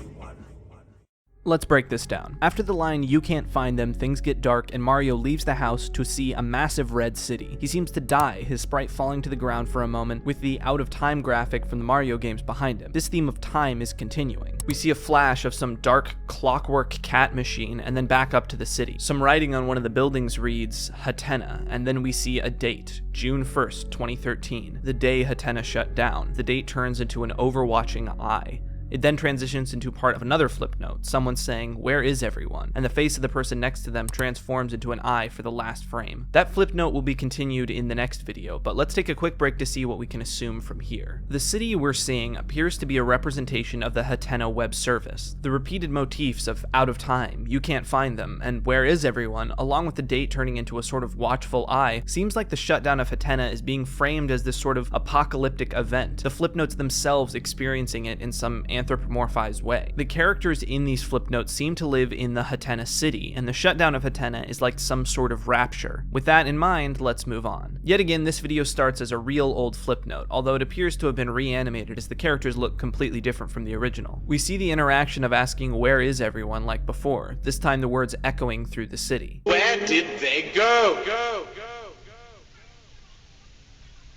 Let's break this down. After the line "you can't find them," things get dark and Mario leaves the house to see a massive red city. He seems to die, his sprite falling to the ground for a moment, with the out of time graphic from the Mario games behind him. This theme of time is continuing. We see a flash of some dark clockwork cat machine and then back up to the city. Some writing on one of the buildings reads Hatena, and then we see a date, June 1st, 2013, the day Hatena shut down. The date turns into an overwatching eye. It then transitions into part of another Flipnote, someone saying, "Where is everyone?" and the face of the person next to them transforms into an eye for the last frame. That Flipnote will be continued in the next video, but let's take a quick break to see what we can assume from here. The city we're seeing appears to be a representation of the Hatena web service. The repeated motifs of "out of time," "you can't find them," and "where is everyone," along with the date turning into a sort of watchful eye, seems like the shutdown of Hatena is being framed as this sort of apocalyptic event, the Flipnotes themselves experiencing it in some anthropomorphized way. The characters in these Flipnotes seem to live in the Hatena city, and the shutdown of Hatena is like some sort of rapture. With that in mind, let's move on. Yet again, this video starts as a real old Flipnote, although it appears to have been reanimated as the characters look completely different from the original. We see the interaction of asking "where is everyone" like before, this time the words echoing through the city. Where did they go?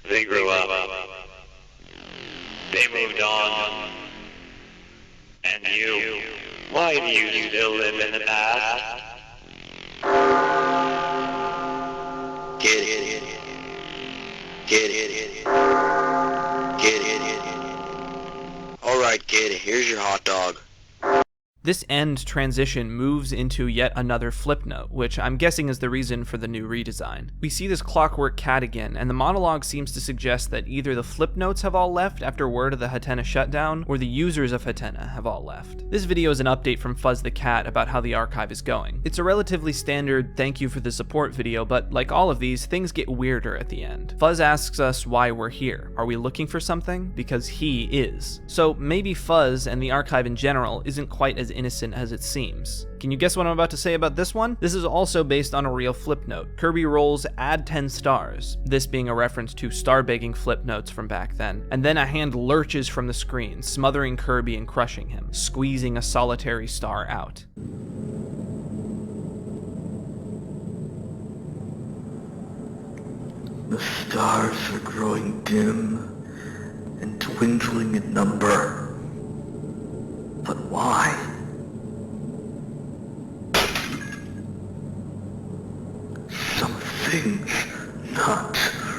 They grew up. They moved on. And you, why do you still live in the past? Get it. Get it. Get it. Alright, kid, here's your hot dog. This end transition moves into yet another flip note, which I'm guessing is the reason for the new redesign. We see this clockwork cat again, and the monologue seems to suggest that either the flip notes have all left after word of the Hatenna shutdown, or the users of Hatenna have all left. This video is an update from Fuzz the Cat about how the archive is going. It's a relatively standard thank you for the support video, but like all of these, things get weirder at the end. Fuzz asks us why we're here. Are we looking for something? Because he is. So maybe Fuzz and the archive in general isn't quite as innocent as it seems. Can you guess what I'm about to say about this one? This is also based on a real flip note. Kirby rolls add 10 stars, this being a reference to star begging flip notes from back then, and then a hand lurches from the screen, smothering Kirby and crushing him, squeezing a solitary star out. The stars are growing dim and dwindling in number. But why? Something's not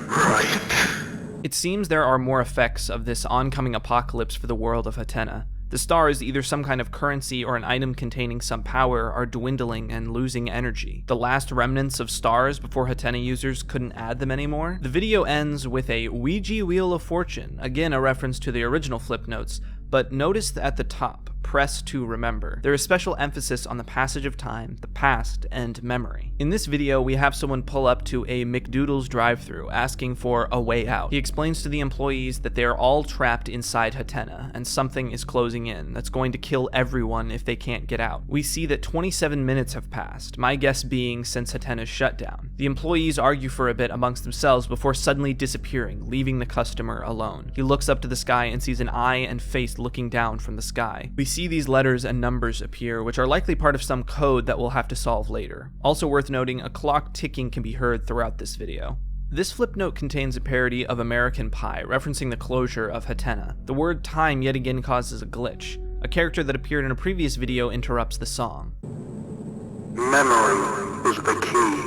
right. It seems there are more effects of this oncoming apocalypse for the world of Hatenna. The stars, either some kind of currency or an item containing some power, are dwindling and losing energy. The last remnants of stars before Hatenna users couldn't add them anymore. The video ends with a Ouija Wheel of Fortune, again a reference to the original flip notes, but notice that at the top, press to remember. There is special emphasis on the passage of time, the past, and memory. In this video, we have someone pull up to a McDoodle's drive-thru asking for a way out. He explains to the employees that they are all trapped inside Hatenna, and something is closing in that's going to kill everyone if they can't get out. We see that 27 minutes have passed, my guess being since Hatenna's shutdown. The employees argue for a bit amongst themselves before suddenly disappearing, leaving the customer alone. He looks up to the sky and sees an eye and face looking down from the sky. We see these letters and numbers appear, which are likely part of some code that we'll have to solve later. Also worth noting, a clock ticking can be heard throughout this video. This flip note contains a parody of American Pie, referencing the closure of Hatenna. The word time yet again causes a glitch. A character that appeared in a previous video interrupts the song. Memory is the key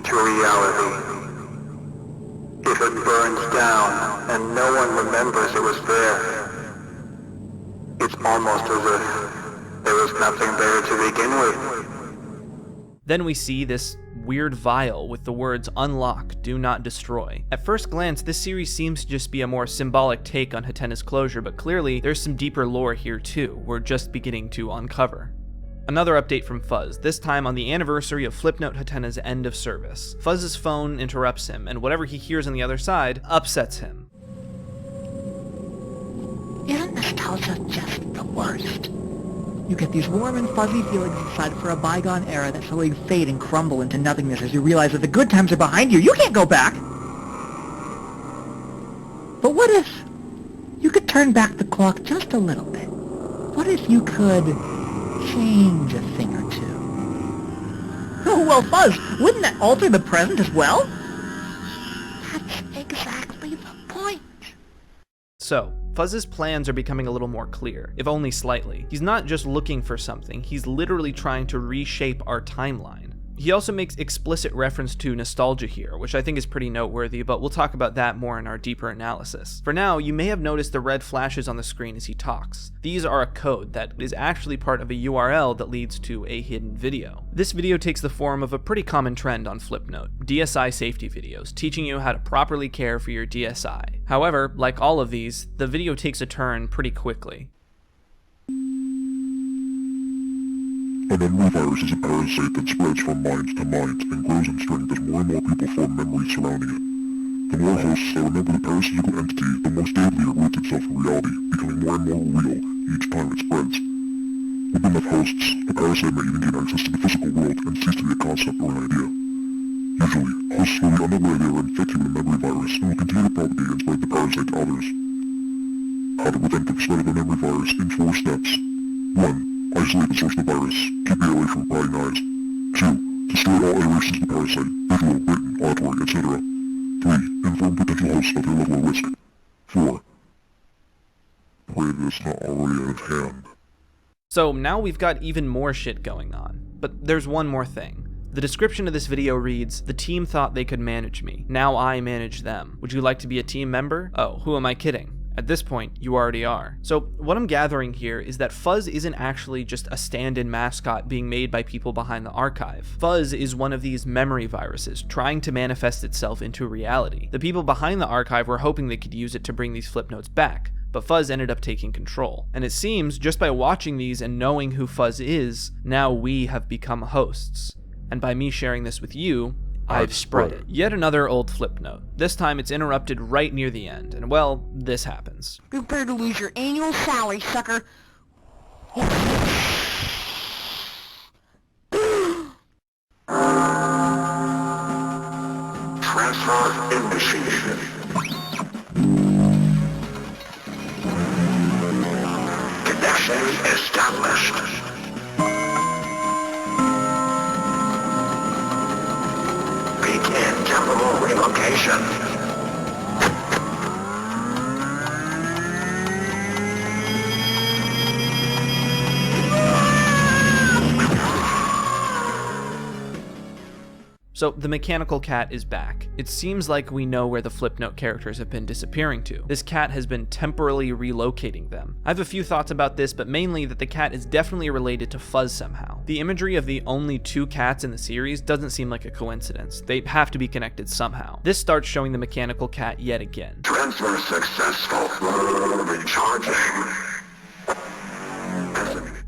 to reality. If it burns down and no one remembers it was there, it's almost as if there was nothing there to begin with. Then we see this weird vial with the words unlock, do not destroy. At first glance, this series seems to just be a more symbolic take on Hatenna's closure, but clearly there's some deeper lore here too, we're just beginning to uncover. Another update from Fuzz, this time on the anniversary of Flipnote Hatenna's end of service. Fuzz's phone interrupts him, and whatever he hears on the other side upsets him. Isn't nostalgia just the worst? You get these warm and fuzzy feelings inside for a bygone era that slowly fade and crumble into nothingness as you realize that the good times are behind you. You can't go back! But what if you could turn back the clock just a little bit? What if you could change a thing or two? Oh, well, Fuzz, wouldn't that alter the present as well? That's exactly the point. So, Fuzz's plans are becoming a little more clear, if only slightly. He's not just looking for something, he's literally trying to reshape our timeline. He also makes explicit reference to nostalgia here, which I think is pretty noteworthy, but we'll talk about that more in our deeper analysis. For now, you may have noticed the red flashes on the screen as he talks. These are a code that is actually part of a URL that leads to a hidden video. This video takes the form of a pretty common trend on Flipnote, DSi safety videos, teaching you how to properly care for your DSi. However, like all of these, the video takes a turn pretty quickly. An memory virus is a parasite that spreads from mind to mind and grows in strength as more and more people form memories surrounding it. The more hosts that remember the parasitical entity, the more stably it roots itself in reality, becoming more and more real each time it spreads. With enough hosts, the parasite may even gain access to the physical world and cease to be a concept or an idea. Usually, hosts will be unaware they are infected with a memory virus and will continue to propagate and spread the parasite to others. How to prevent the spread of a memory virus in 4 steps. 1. Isolate the source of the virus, keep it away from prying eyes. 2. Destroy all iterations of the parasite, visual, written, auditory, etc. 3. Inform potential hosts of their level of risk. 4. Pray that it's not already at hand. So now we've got even more shit going on. But there's one more thing. The description of this video reads, the team thought they could manage me. Now I manage them. Would you like to be a team member? Oh, who am I kidding? At this point, you already are. So what I'm gathering here is that Fuzz isn't actually just a stand-in mascot being made by people behind the archive. Fuzz is one of these memory viruses trying to manifest itself into reality. The people behind the archive were hoping they could use it to bring these flip notes back, but Fuzz ended up taking control. And it seems, just by watching these and knowing who Fuzz is, now we have become hosts. And by me sharing this with you, I've spread it. Yet another old flip note. This time it's interrupted right near the end, and well, this happens. Prepare to lose your annual salary, sucker. Transfer initiated. Connection established. Begin temporal relocation. So the mechanical cat is back. It seems like we know where the Flipnote characters have been disappearing to. This cat has been temporarily relocating them. I have a few thoughts about this, but mainly that the cat is definitely related to Fuzz somehow. The imagery of the only 2 cats in the series doesn't seem like a coincidence. They have to be connected somehow. This starts showing the mechanical cat yet again. Transfer successful. Recharging.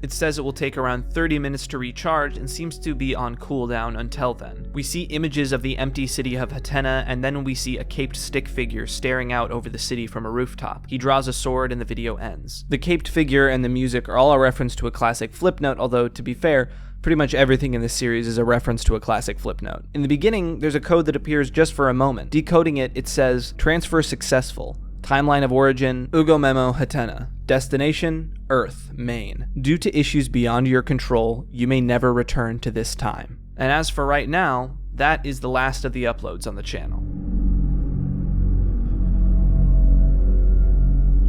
It says it will take around 30 minutes to recharge and seems to be on cooldown until then. We see images of the empty city of Hatena, and then we see a caped stick figure staring out over the city from a rooftop. He draws a sword and the video ends. The caped figure and the music are all a reference to a classic Flipnote, although to be fair, pretty much everything in this series is a reference to a classic Flipnote. In the beginning, there's a code that appears just for a moment. Decoding it, it says, transfer successful. Timeline of origin, Ugo Memo Hatena. Destination, Earth, Maine. Due to issues beyond your control, you may never return to this time. And as for right now, that is the last of the uploads on the channel.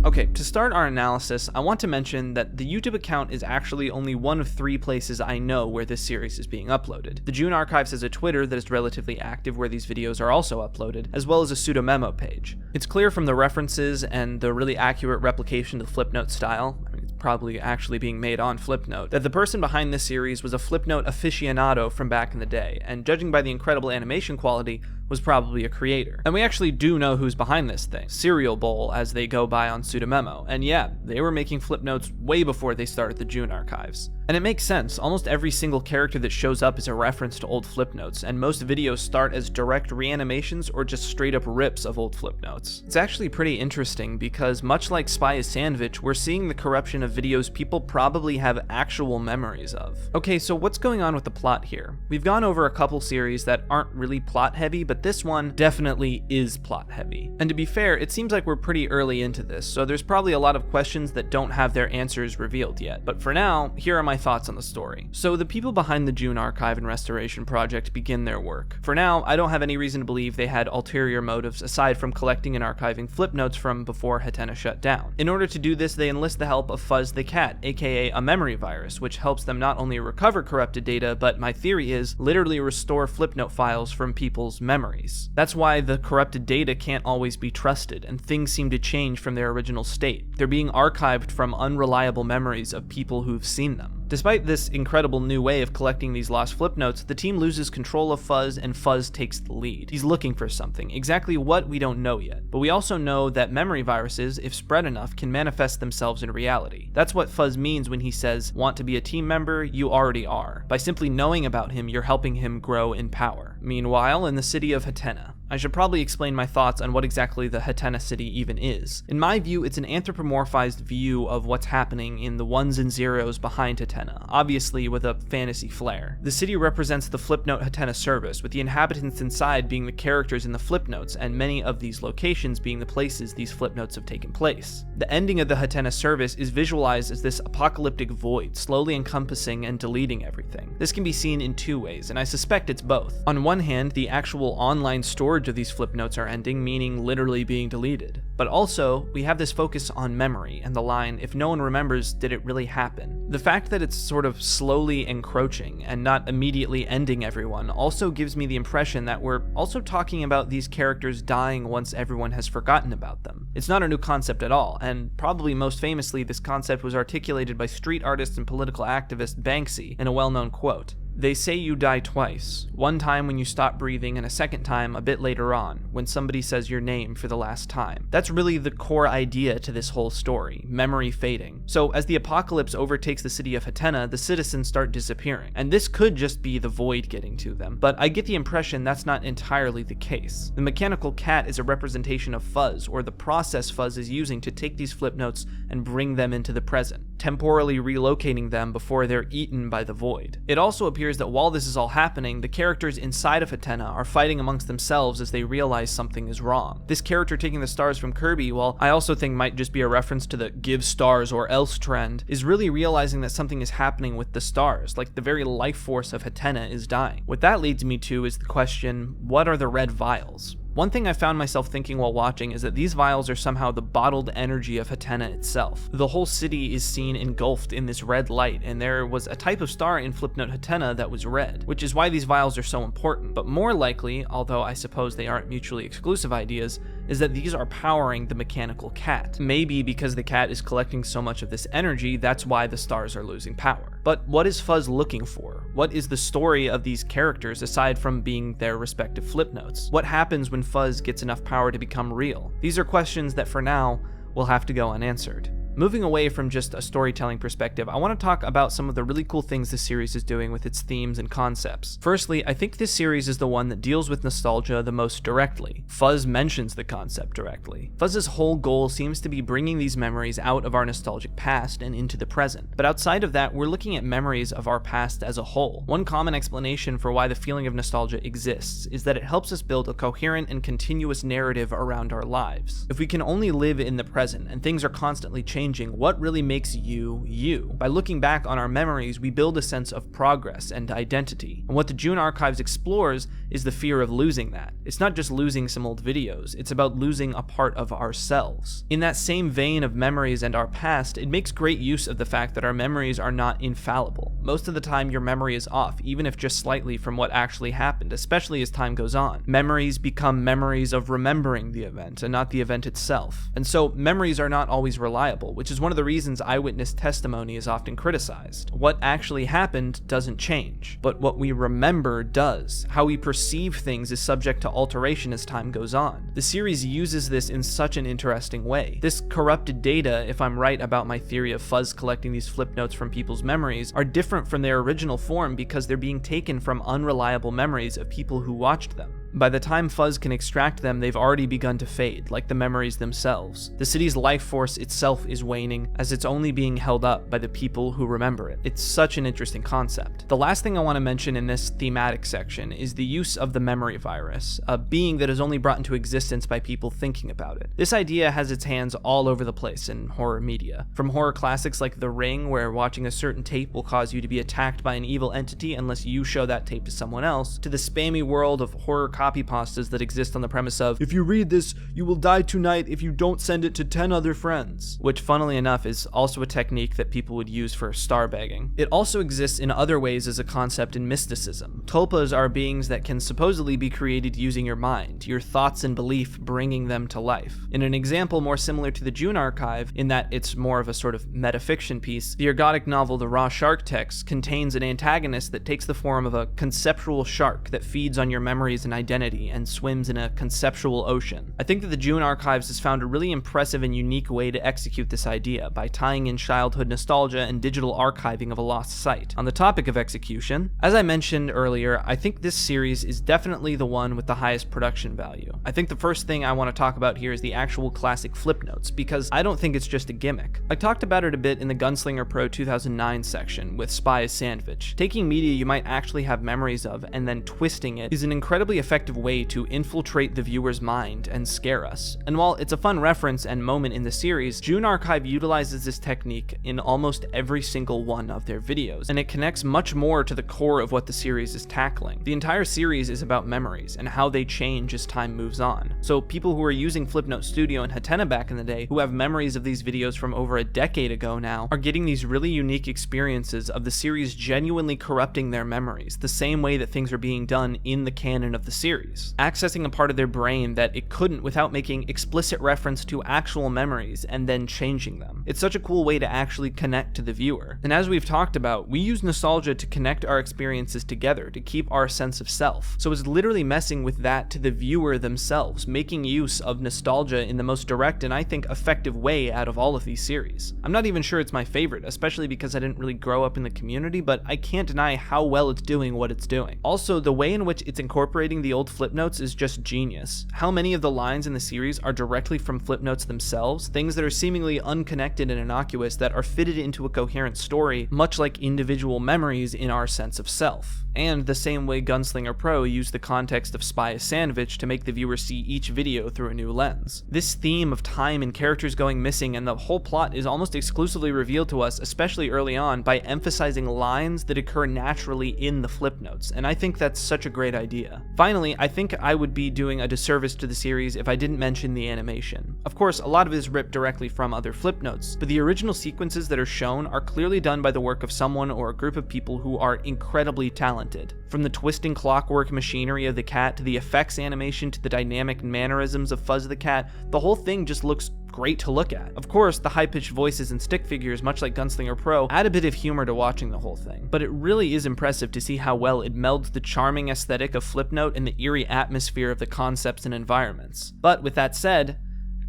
Okay, to start our analysis, I want to mention that the YouTube account is actually only one of 3 places I know where this series is being uploaded. The June Archives has a Twitter that is relatively active where these videos are also uploaded, as well as a pseudo memo page. It's clear from the references and the really accurate replication of the Flipnote style, it's probably actually being made on Flipnote, that the person behind this series was a Flipnote aficionado from back in the day, and judging by the incredible animation quality, was probably a creator. And we actually do know who's behind this thing. Cereal Bowl, as they go by on Pseudomemo. And yeah, they were making Flipnotes way before they started the June Archives. And it makes sense, almost every single character that shows up is a reference to old Flipnotes, and most videos start as direct reanimations or just straight up rips of old Flipnotes. It's actually pretty interesting because much like Spy is Sandwich, we're seeing the corruption of videos people probably have actual memories of. Okay, so what's going on with the plot here? We've gone over a couple series that aren't really plot heavy, but this one definitely is plot heavy. And to be fair, it seems like we're pretty early into this, so there's probably a lot of questions that don't have their answers revealed yet. But for now, here are my thoughts on the story. So the people behind the June Archive and Restoration Project begin their work. For now, I don't have any reason to believe they had ulterior motives aside from collecting and archiving Flipnotes from before Hatena shut down. In order to do this, they enlist the help of Fuzz the Cat, aka a memory virus, which helps them not only recover corrupted data, but my theory is literally restore Flipnote files from people's memories. That's why the corrupted data can't always be trusted, and things seem to change from their original state. They're being archived from unreliable memories of people who've seen them. Despite this incredible new way of collecting these lost Flipnotes, the team loses control of Fuzz and Fuzz takes the lead. He's looking for something. Exactly what, we don't know yet. But we also know that memory viruses, if spread enough, can manifest themselves in reality. That's what Fuzz means when he says, want to be a team member? You already are. By simply knowing about him, you're helping him grow in power. Meanwhile, in the city of Hatena, I should probably explain my thoughts on what exactly the Hatena city even is. In my view, it's an anthropomorphized view of what's happening in the ones and zeros behind Hatena, obviously with a fantasy flair. The city represents the Flipnote Hatena service, with the inhabitants inside being the characters in the Flipnotes, and many of these locations being the places these Flipnotes have taken place. The ending of the Hatena service is visualized as this apocalyptic void, slowly encompassing and deleting everything. This can be seen in 2 ways, and I suspect it's both. On one hand, the actual online storage storage of these flip notes are ending, meaning literally being deleted. But also, we have this focus on memory and the line, if no one remembers, did it really happen? The fact that it's sort of slowly encroaching and not immediately ending everyone also gives me the impression that we're also talking about these characters dying once everyone has forgotten about them. It's not a new concept at all, and probably most famously this concept was articulated by street artist and political activist Banksy in a well-known quote. They say you die twice, one time when you stop breathing and a second time a bit later on, when somebody says your name for the last time. That's really the core idea to this whole story, memory fading. So as the apocalypse overtakes the city of Hatena, the citizens start disappearing. And this could just be the void getting to them, but I get the impression that's not entirely the case. The mechanical cat is a representation of Fuzz, or the process Fuzz is using to take these flip notes and bring them into the present, temporarily relocating them before they're eaten by the void. It also appears that while this is all happening, the characters inside of Hatena are fighting amongst themselves as they realize something is wrong. This character taking the stars from Kirby, while I also think might just be a reference to the give stars or else trend, is really realizing that something is happening with the stars, like the very life force of Hatena is dying. What that leads me to is the question, what are the red vials? One thing I found myself thinking while watching is that these vials are somehow the bottled energy of Hatena itself. The whole city is seen engulfed in this red light, and there was a type of star in Flipnote Hatena that was red, which is why these vials are so important. But more likely, although I suppose they aren't mutually exclusive ideas, is that these are powering the mechanical cat. Maybe because the cat is collecting so much of this energy, that's why the stars are losing power. But what is Fuzz looking for? What is the story of these characters aside from being their respective flip notes? What happens when Fuzz gets enough power to become real? These are questions that for now will have to go unanswered. Moving away from just a storytelling perspective, I want to talk about some of the really cool things this series is doing with its themes and concepts. Firstly, I think this series is the one that deals with nostalgia the most directly. Fuzz mentions the concept directly. Fuzz's whole goal seems to be bringing these memories out of our nostalgic past and into the present. But outside of that, we're looking at memories of our past as a whole. One common explanation for why the feeling of nostalgia exists is that it helps us build a coherent and continuous narrative around our lives. If we can only live in the present and things are constantly changing, what really makes you, you? By looking back on our memories, we build a sense of progress and identity. And what the June Archives explores is the fear of losing that. It's not just losing some old videos, it's about losing a part of ourselves. In that same vein of memories and our past, it makes great use of the fact that our memories are not infallible. Most of the time, your memory is off, even if just slightly from what actually happened, especially as time goes on. Memories become memories of remembering the event and not the event itself. And so, memories are not always reliable, which is one of the reasons eyewitness testimony is often criticized. What actually happened doesn't change, but what we remember does. How we perceive things is subject to alteration as time goes on. The series uses this in such an interesting way. This corrupted data, if I'm right about my theory of Fuzz collecting these flip notes from people's memories, are different from their original form because they're being taken from unreliable memories of people who watched them. By the time Fuzz can extract them, they've already begun to fade, like the memories themselves. The city's life force itself is waning, as it's only being held up by the people who remember it. It's such an interesting concept. The last thing I want to mention in this thematic section is the use of the memory virus, a being that is only brought into existence by people thinking about it. This idea has its hands all over the place in horror media. From horror classics like The Ring, where watching a certain tape will cause you to be attacked by an evil entity unless you show that tape to someone else, to the spammy world of horror copypastas that exist on the premise of, if you read this, you will die tonight if you don't send it to 10 other friends, which funnily enough is also a technique that people would use for star begging. It also exists in other ways as a concept in mysticism. Tulpas are beings that can supposedly be created using your mind, your thoughts and belief bringing them to life. In an example more similar to the June Archive, in that it's more of a sort of metafiction piece, the ergodic novel The Raw Shark Text contains an antagonist that takes the form of a conceptual shark that feeds on your memories and identity and swims in a conceptual ocean. I think that the June Archives has found a really impressive and unique way to execute this idea by tying in childhood nostalgia and digital archiving of a lost site. On the topic of execution, as I mentioned earlier, I think this series is definitely the one with the highest production value. I think the first thing I want to talk about here is the actual classic flip notes, because I don't think it's just a gimmick. I talked about it a bit in the Gunslinger Pro 2009 section with Spy as Sandwich. Taking media you might actually have memories of and then twisting it is an incredibly effective effective way to infiltrate the viewer's mind and scare us. And while it's a fun reference and moment in the series, June Archive utilizes this technique in almost every single one of their videos, and it connects much more to the core of what the series is tackling. The entire series is about memories and how they change as time moves on. So people who were using Flipnote Studio and Hatena back in the day, who have memories of these videos from over a decade ago now, are getting these really unique experiences of the series genuinely corrupting their memories, the same way that things are being done in the canon of the series, accessing a part of their brain that it couldn't without making explicit reference to actual memories and then changing them. It's such a cool way to actually connect to the viewer. And as we've talked about, we use nostalgia to connect our experiences together, to keep our sense of self. So it's literally messing with that to the viewer themselves, making use of nostalgia in the most direct and I think effective way out of all of these series. I'm not even sure it's my favorite, especially because I didn't really grow up in the community, but I can't deny how well it's doing what it's doing. Also, the way in which it's incorporating the old Flipnotes is just genius. How many of the lines in the series are directly from Flipnotes themselves, things that are seemingly unconnected and innocuous that are fitted into a coherent story, much like individual memories in our sense of self. And the same way Gunslinger Pro used the context of Spy a Sandwich to make the viewer see each video through a new lens. This theme of time and characters going missing and the whole plot is almost exclusively revealed to us, especially early on, by emphasizing lines that occur naturally in the Flipnotes, and I think that's such a great idea. Finally, I think I would be doing a disservice to the series if I didn't mention the animation. Of course, a lot of it is ripped directly from other Flipnotes, but the original sequences that are shown are clearly done by the work of someone or a group of people who are incredibly talented. From the twisting clockwork machinery of the cat to the effects animation to the dynamic mannerisms of Fuzz the cat, the whole thing just looks great to look at. Of course, the high-pitched voices and stick figures, much like Gunslinger Pro, add a bit of humor to watching the whole thing, but it really is impressive to see how well it melds the charming aesthetic of Flipnote and the eerie atmosphere of the concepts and environments. But with that said,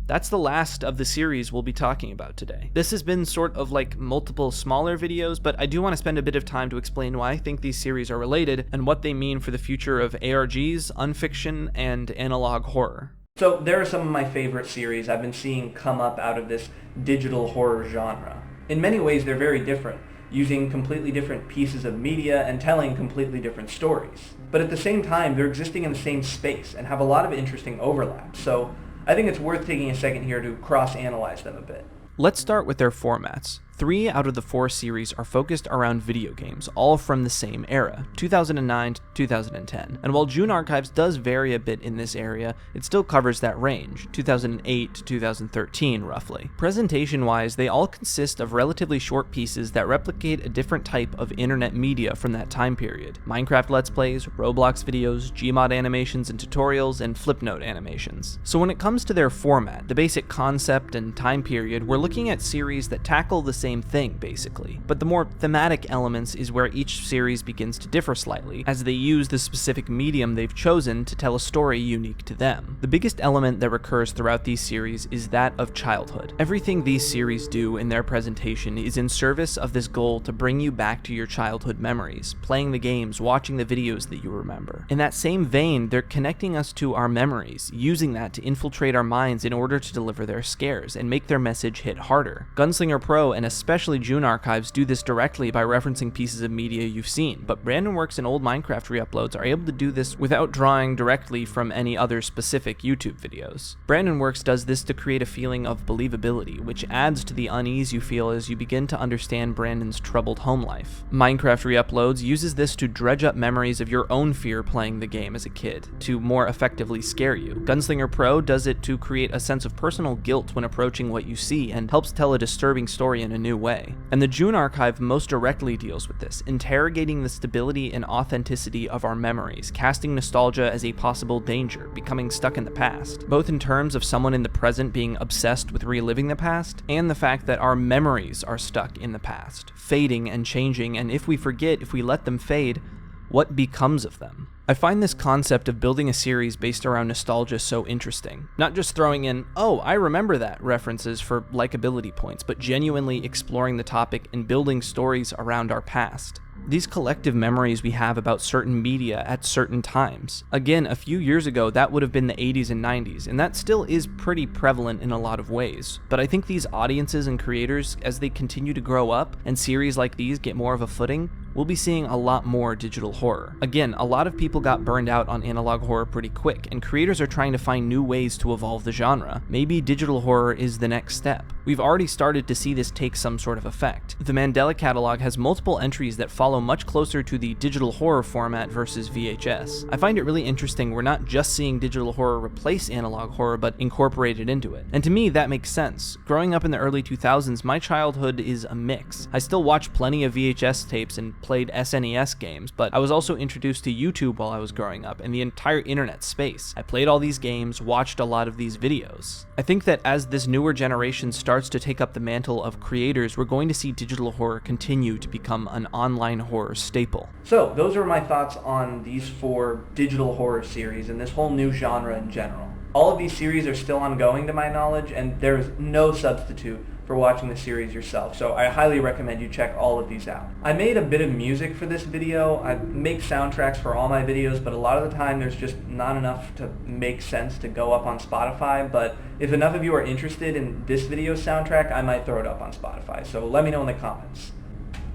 that's the last of the series we'll be talking about today. This has been sort of like multiple smaller videos, but I do want to spend a bit of time to explain why I think these series are related and what they mean for the future of ARGs, unfiction, and analog horror. So there are some of my favorite series I've been seeing come up out of this digital horror genre. In many ways they're very different, using completely different pieces of media and telling completely different stories. But at the same time, they're existing in the same space and have a lot of interesting overlaps, so I think it's worth taking a second here to cross-analyze them a bit. Let's start with their formats. 3 out of the 4 series are focused around video games, all from the same era, 2009 to 2010. And while June Archives does vary a bit in this area, it still covers that range, 2008 to 2013 roughly. Presentation-wise, they all consist of relatively short pieces that replicate a different type of internet media from that time period. Minecraft Let's Plays, Roblox videos, Gmod animations and tutorials, and Flipnote animations. So when it comes to their format, the basic concept and time period, we're looking at series that tackle the same thing, basically. But the more thematic elements is where each series begins to differ slightly, as they use the specific medium they've chosen to tell a story unique to them. The biggest element that recurs throughout these series is that of childhood. Everything these series do in their presentation is in service of this goal to bring you back to your childhood memories, playing the games, watching the videos that you remember. In that same vein, they're connecting us to our memories, using that to infiltrate our minds in order to deliver their scares and make their message hit harder. Gunslinger Pro and especially June Archives do this directly by referencing pieces of media you've seen, but BrandonWorks and old Minecraft Reuploads are able to do this without drawing directly from any other specific YouTube videos. BrandonWorks does this to create a feeling of believability, which adds to the unease you feel as you begin to understand Brandon's troubled home life. Minecraft Reuploads uses this to dredge up memories of your own fear playing the game as a kid, to more effectively scare you. Gunslinger Pro does it to create a sense of personal guilt when approaching what you see, and helps tell a disturbing story in a new way. And the June Archive most directly deals with this, interrogating the stability and authenticity of our memories, casting nostalgia as a possible danger, becoming stuck in the past, both in terms of someone in the present being obsessed with reliving the past, and the fact that our memories are stuck in the past, fading and changing, and if we forget, if we let them fade, what becomes of them? I find this concept of building a series based around nostalgia so interesting. Not just throwing in, oh, I remember that references for likability points, but genuinely exploring the topic and building stories around our past. These collective memories we have about certain media at certain times. Again, a few years ago, that would have been the 80s and 90s, and that still is pretty prevalent in a lot of ways. But I think these audiences and creators, as they continue to grow up, and series like these get more of a footing, we'll be seeing a lot more digital horror. Again, a lot of people got burned out on analog horror pretty quick, and creators are trying to find new ways to evolve the genre. Maybe digital horror is the next step. We've already started to see this take some sort of effect. The Mandela catalog has multiple entries that follow much closer to the digital horror format versus VHS. I find it really interesting we're not just seeing digital horror replace analog horror, but incorporate it into it. And to me, that makes sense. Growing up in the early 2000s, my childhood is a mix. I still watched plenty of VHS tapes and played SNES games, but I was also introduced to YouTube while I was growing up, and the entire internet space. I played all these games, watched a lot of these videos. I think that as this newer generation starts to take up the mantle of creators, we're going to see digital horror continue to become an online horror staple. So, those are my thoughts on these 4 digital horror series and this whole new genre in general. All of these series are still ongoing to my knowledge, and there's no substitute for watching the series yourself, so I highly recommend you check all of these out. I made a bit of music for this video. I make soundtracks for all my videos, but a lot of the time there's just not enough to make sense to go up on Spotify, but if enough of you are interested in this video soundtrack, I might throw it up on Spotify, so let me know in the comments.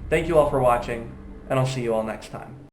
Thank you all for watching, and I'll see you all next time.